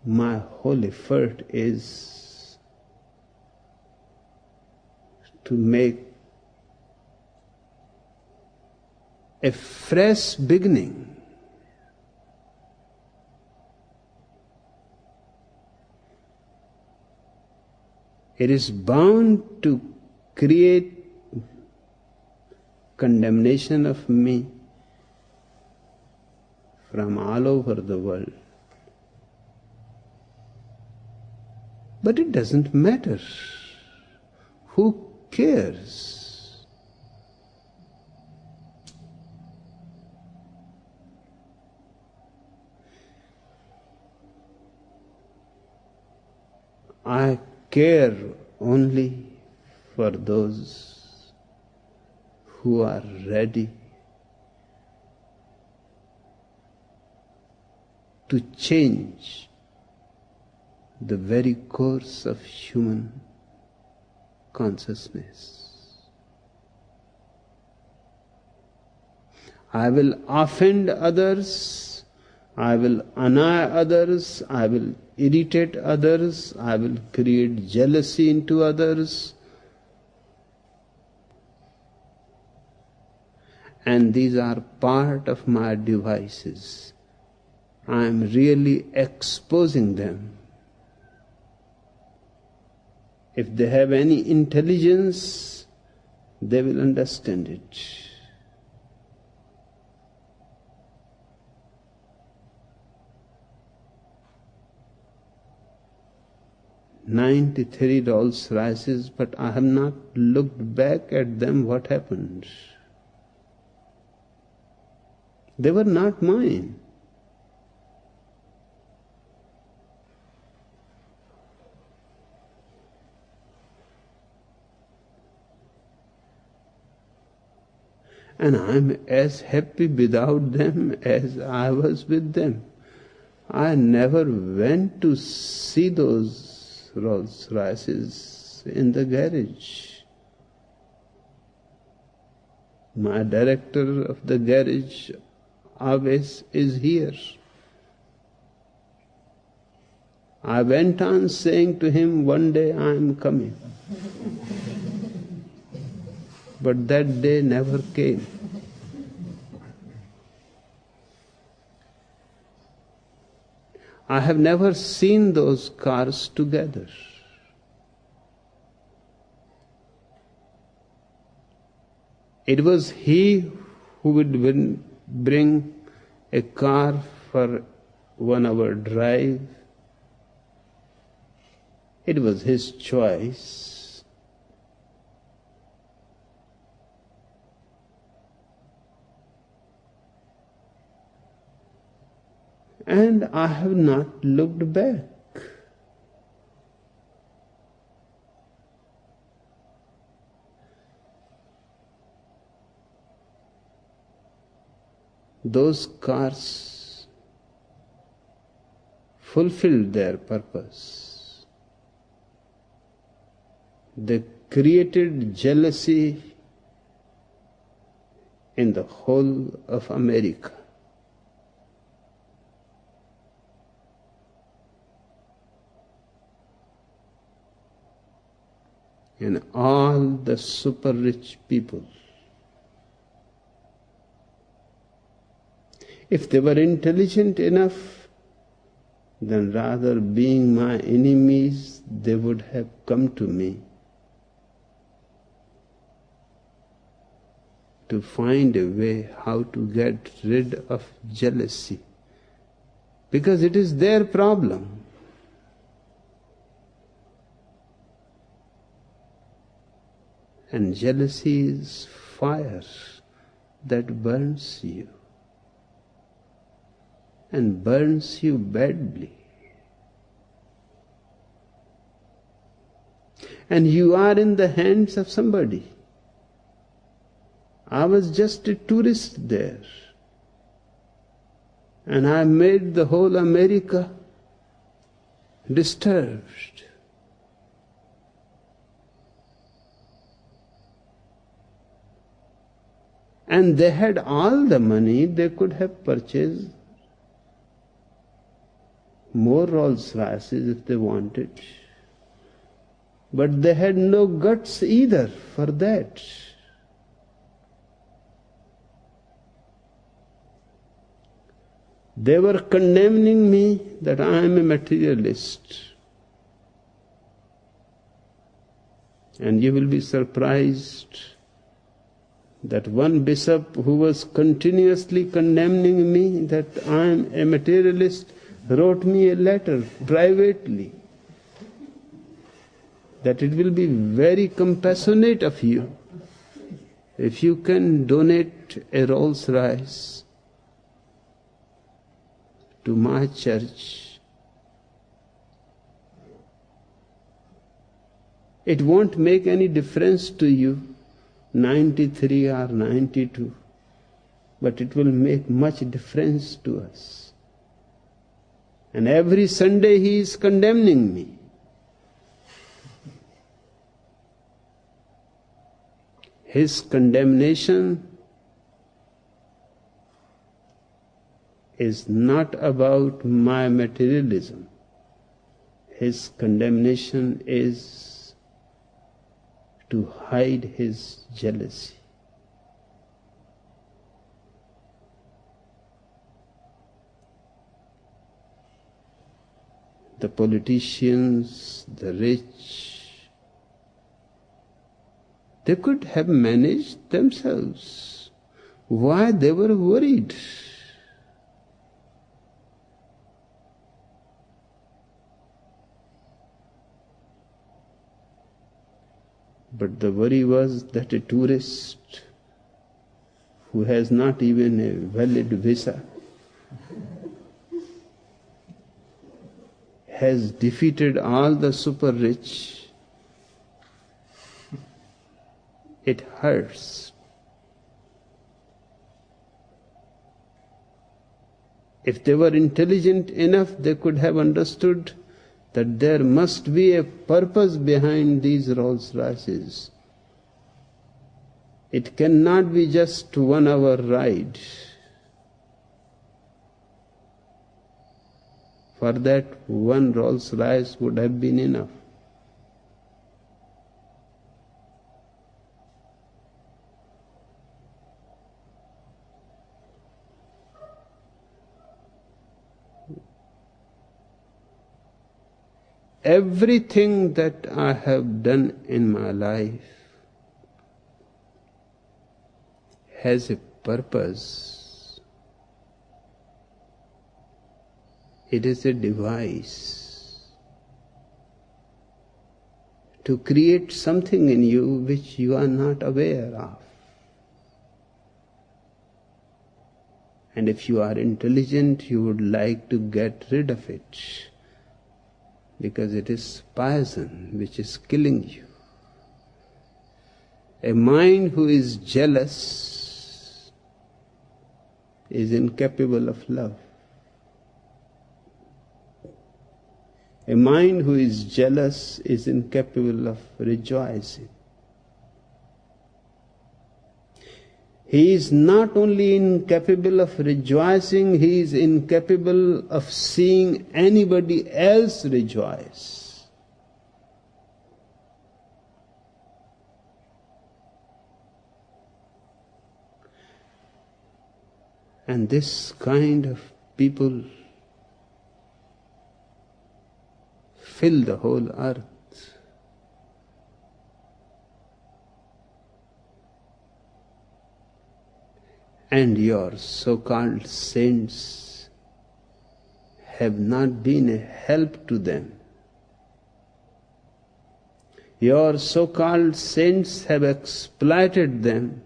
My whole effort is to make a fresh beginning. It is bound to create condemnation of me, from all over the world. But it doesn't matter. Who cares? I care only for those who are ready to change the very course of human consciousness. I will offend others, I will annoy others, I will irritate others, I will create jealousy into others. And these are part of my devices. I am really exposing them. If they have any intelligence, they will understand it. "93 Rolls Royces, but I have not looked back at them. What happened? They were not mine. And I am as happy without them as I was with them. I never went to see those Rolls Royces in the garage. My director of the garage always is here. I went on saying to him, one day I am coming. But that day never came. I have never seen those cars together. It was he who would bring a car for 1 hour drive. It was his choice. And I have not looked back. Those cars fulfilled their purpose. They created jealousy in the whole of America. And all the super rich people. If they were intelligent enough, then rather being my enemies, they would have come to me to find a way how to get rid of jealousy. Because it is their problem. And jealousy is fire that burns you, and burns you badly. And you are in the hands of somebody. I was just a tourist there, and I made the whole America disturbed. And they had all the money, they could have purchased more Rolls Royces if they wanted. But they had no guts either for that. They were condemning me that I am a materialist. And you will be surprised That one bishop who was continuously condemning me that I am a materialist wrote me a letter privately that it will be very compassionate of you if you can donate a Rolls Royce to my church. It won't make any difference to you, 93 or 92, but it will make much difference to us. And every Sunday he is condemning me. His condemnation is not about my materialism. His condemnation is to hide his jealousy. The politicians, the rich, they could have managed themselves. Why they were worried? But the worry was that a tourist who has not even a valid visa has defeated all the super rich. It hurts. If they were intelligent enough, they could have understood that there must be a purpose behind these Rolls Royces. It cannot be just 1 hour ride. For that, 1 Rolls Royce would have been enough. Everything that I have done in my life has a purpose. It is a device to create something in you which you are not aware of. And if you are intelligent, you would like to get rid of it, because it is poison which is killing you. A mind who is jealous is incapable of love. A mind who is jealous is incapable of rejoicing. He is not only incapable of rejoicing, he is incapable of seeing anybody else rejoice. And this kind of people fill the whole earth. And your so-called saints have not been a help to them. Your so-called saints have exploited them.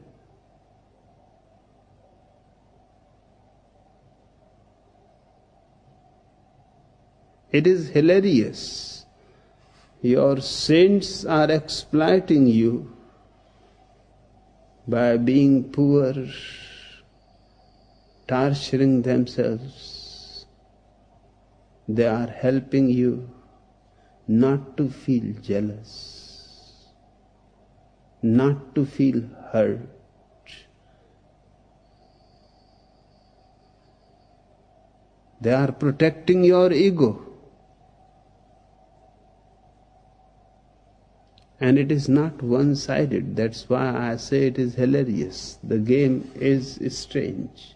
It is hilarious. Your saints are exploiting you by being poor, torturing themselves. They are helping you not to feel jealous, not to feel hurt. They are protecting your ego. And it is not one-sided. That's why I say it is hilarious. The game is strange.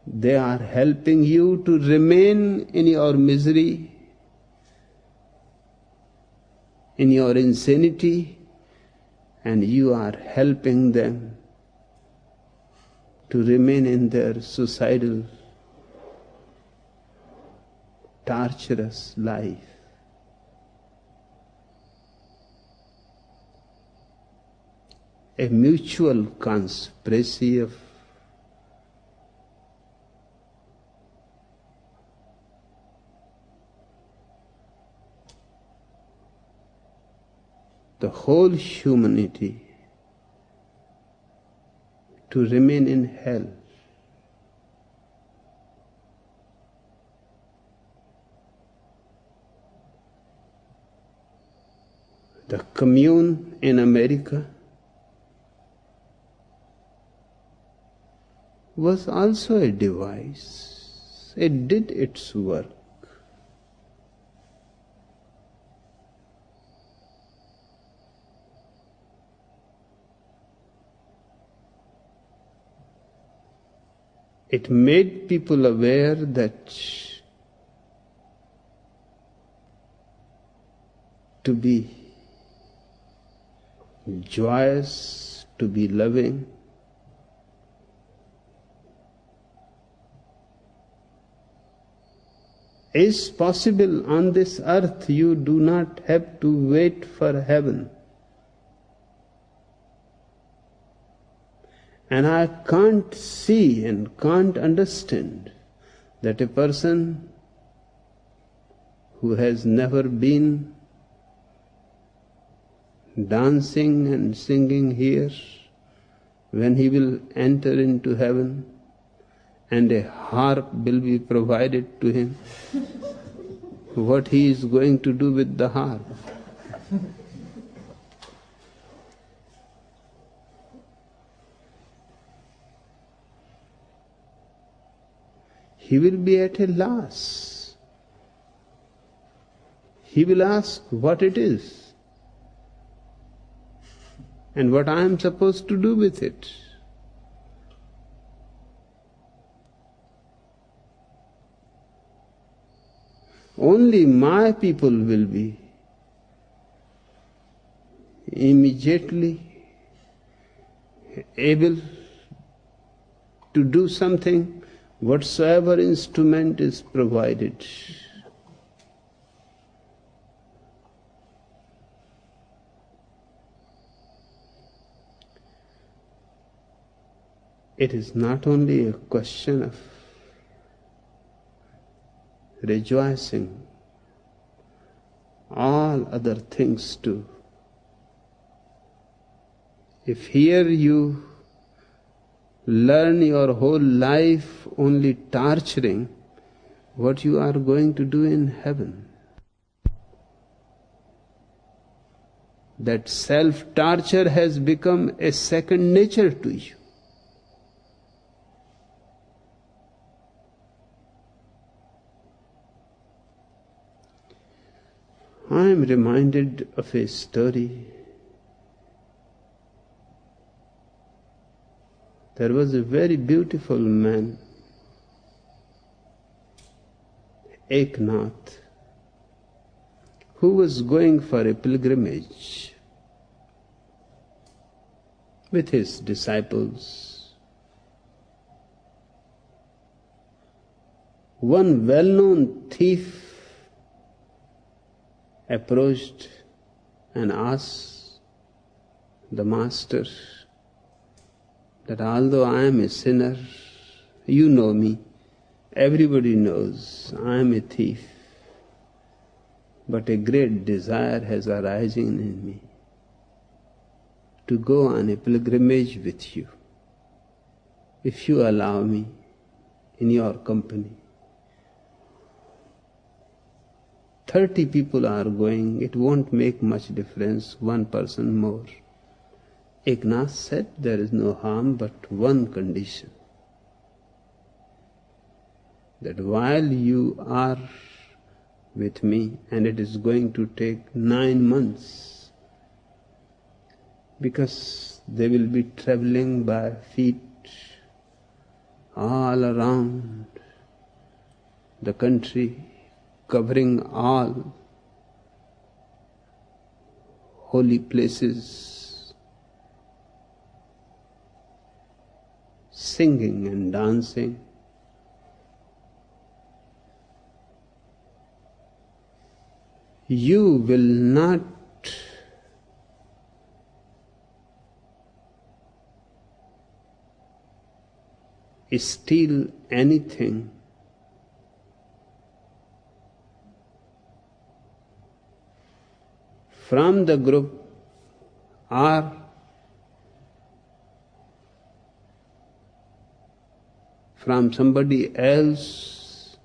They are helping you to remain in your misery, in your insanity, and you are helping them to remain in their suicidal, torturous life. A mutual conspiracy of the whole humanity to remain in hell. The commune in America was also a device. It did its work. It made people aware that to be joyous, to be loving, is possible on this earth. You do not have to wait for heaven. And I can't see and can't understand that a person who has never been dancing and singing here, when he will enter into heaven and a harp will be provided to him, what he is going to do with the harp. He will be at a loss. He will ask what it is and what I am supposed to do with it. Only my people will be immediately able to do something whatsoever instrument is provided. It is not only a question of rejoicing, all other things too. If here you learn your whole life only torturing, what you are going to do in heaven? That self-torture has become a second nature to you. I am reminded of a story. There was a very beautiful man, Eknath, who was going for a pilgrimage with his disciples. One well-known thief approached and asked the master that although I am a sinner, you know me, everybody knows I am a thief, but a great desire has arisen in me to go on a pilgrimage with you, if you allow me in your company. 30 people are going, it won't make much difference, one person more. Eknath said, there is no harm but one condition, that while you are with me, and it is going to take 9 months, because they will be traveling by feet all around the country, covering all holy places singing and dancing. You will not steal anything from the group or from somebody else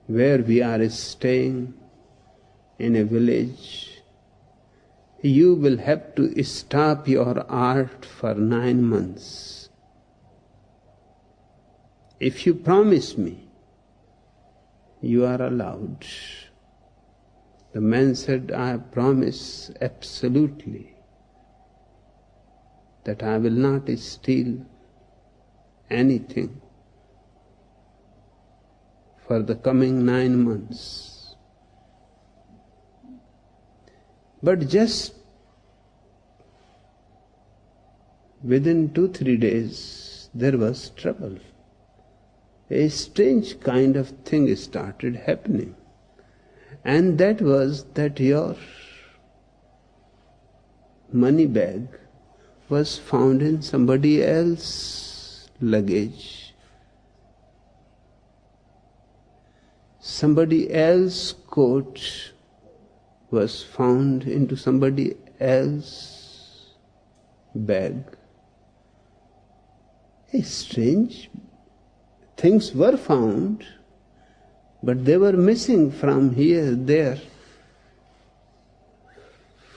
where we are staying in a village. You will have to stop your art for 9 months. If you promise me, you are allowed. The man said, I promise absolutely that I will not steal anything for the coming 9 months. But just within 2-3 days, there was trouble. A strange kind of thing started happening. And that was that your money bag was found in somebody else's luggage. Somebody else's coat was found into somebody else's bag. Strange things were found, but they were missing from here, there.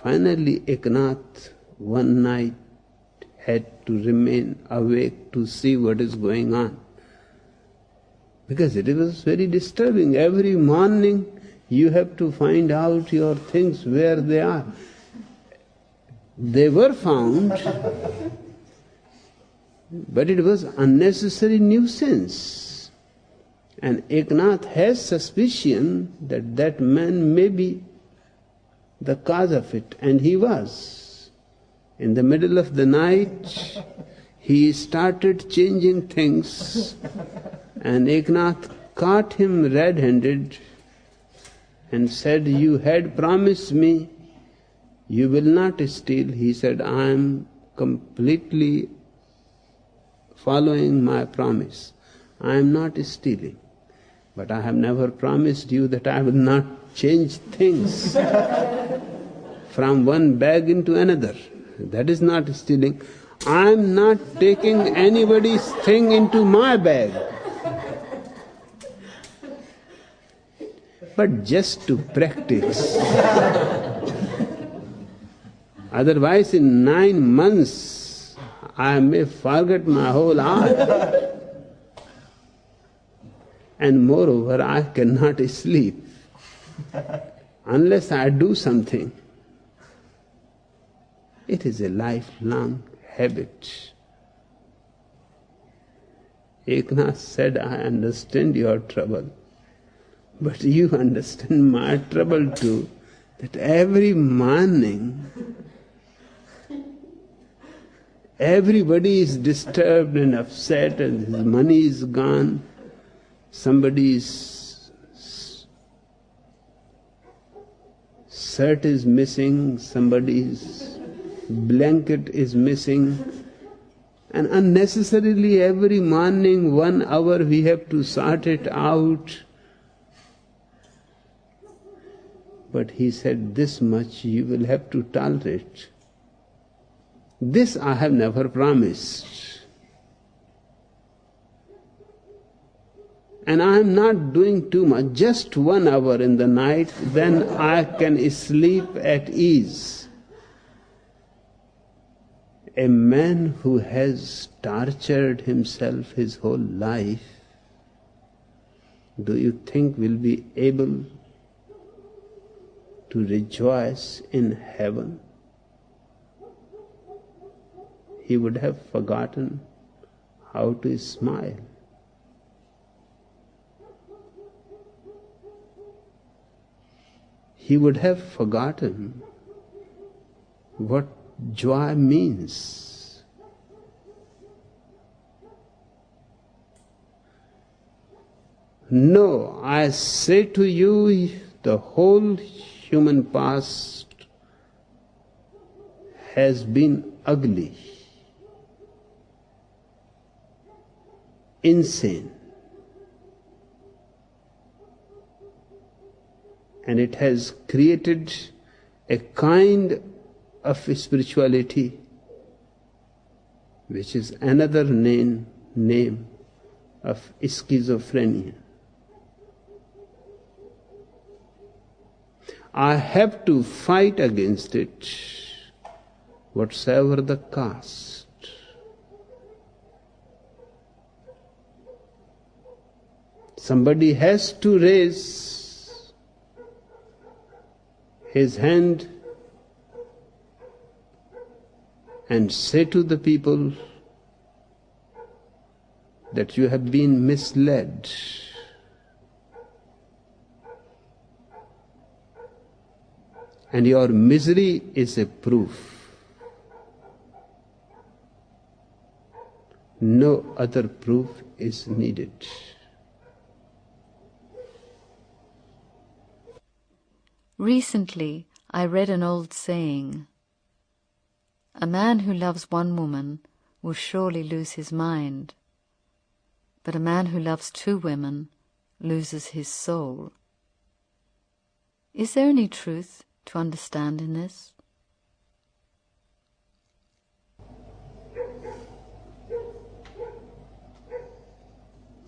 Finally, Eknath one night had to remain awake to see what is going on, because it was very disturbing. Every morning you have to find out your things where they are. They were found, but it was unnecessary nuisance. And Eknath has suspicion that that man may be the cause of it, and he was. In the middle of the night, he started changing things, and Eknath caught him red-handed and said, you had promised me you will not steal. He said, I am completely following my promise. I am not stealing. But I have never promised you that I will not change things from one bag into another. That is not stealing. I am not taking anybody's thing into my bag. But just to practice. Otherwise, in 9 months, I may forget my whole art. And moreover, I cannot sleep unless I do something. It is a lifelong habit. Eknath said, I understand your trouble, but you understand my trouble too, that every morning everybody is disturbed and upset and his money is gone. Somebody's shirt is missing, somebody's blanket is missing, and unnecessarily every morning 1 hour we have to sort it out. But he said, this much you will have to tolerate. This I have never promised. And I am not doing too much, just 1 hour in the night, then I can sleep at ease. A man who has tortured himself his whole life, do you think will be able to rejoice in heaven? He would have forgotten how to smile. He would have forgotten what joy means. No, I say to you, the whole human past has been ugly, insane, and it has created a kind of spirituality which is another name of schizophrenia. I have to fight against it, whatsoever the cost. Somebody has to raise his hand and say to the people that you have been misled. And your misery is a proof. No other proof is needed. Recently, I read an old saying, "A man who loves one woman will surely lose his mind, but a man who loves two women loses his soul." Is there any truth to understand in this?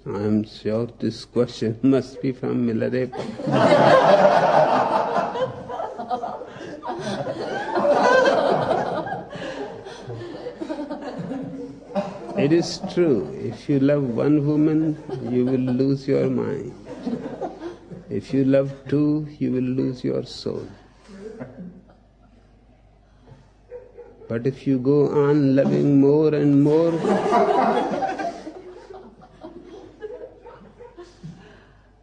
I am sure this question must be from Milarepa. It is true, if you love one woman, you will lose your mind. If you love two, you will lose your soul. But if you go on loving more and more,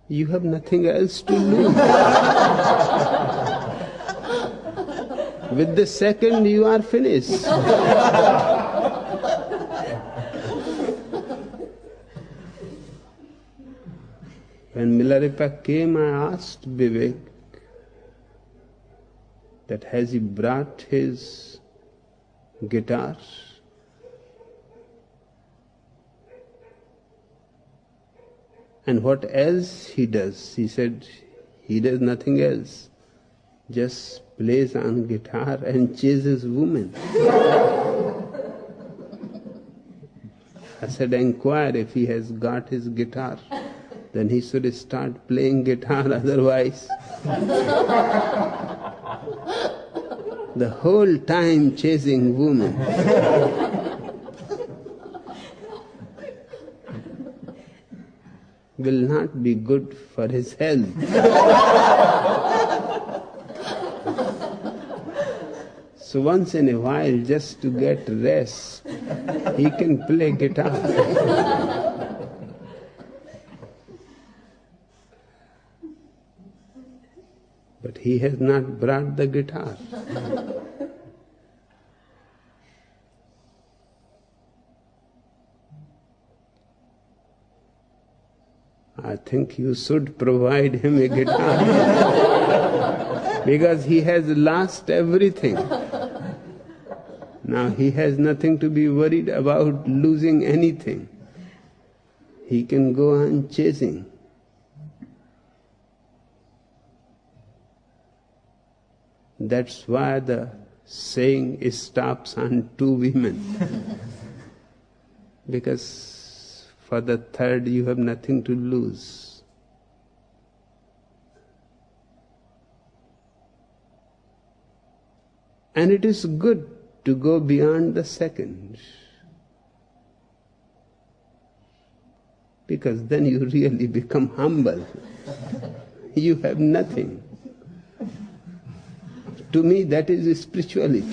you have nothing else to lose. With the second, you are finished. When Milarepa came, I asked Vivek that has he brought his guitar? And what else he does? He said he does nothing else, just plays on guitar and chases women. I said, inquire if he has got his guitar. Then he should start playing guitar, otherwise the whole time chasing women. Will not be good for his health. So once in a while, just to get rest, he can play guitar. But he has not brought the guitar. I think you should provide him a guitar. Because he has lost everything. Now he has nothing to be worried about losing anything. He can go on chasing. That's why the saying stops on two women. Because for the third you have nothing to lose. And it is good to go beyond the second. Because then you really become humble. You have nothing. To me, that is spirituality.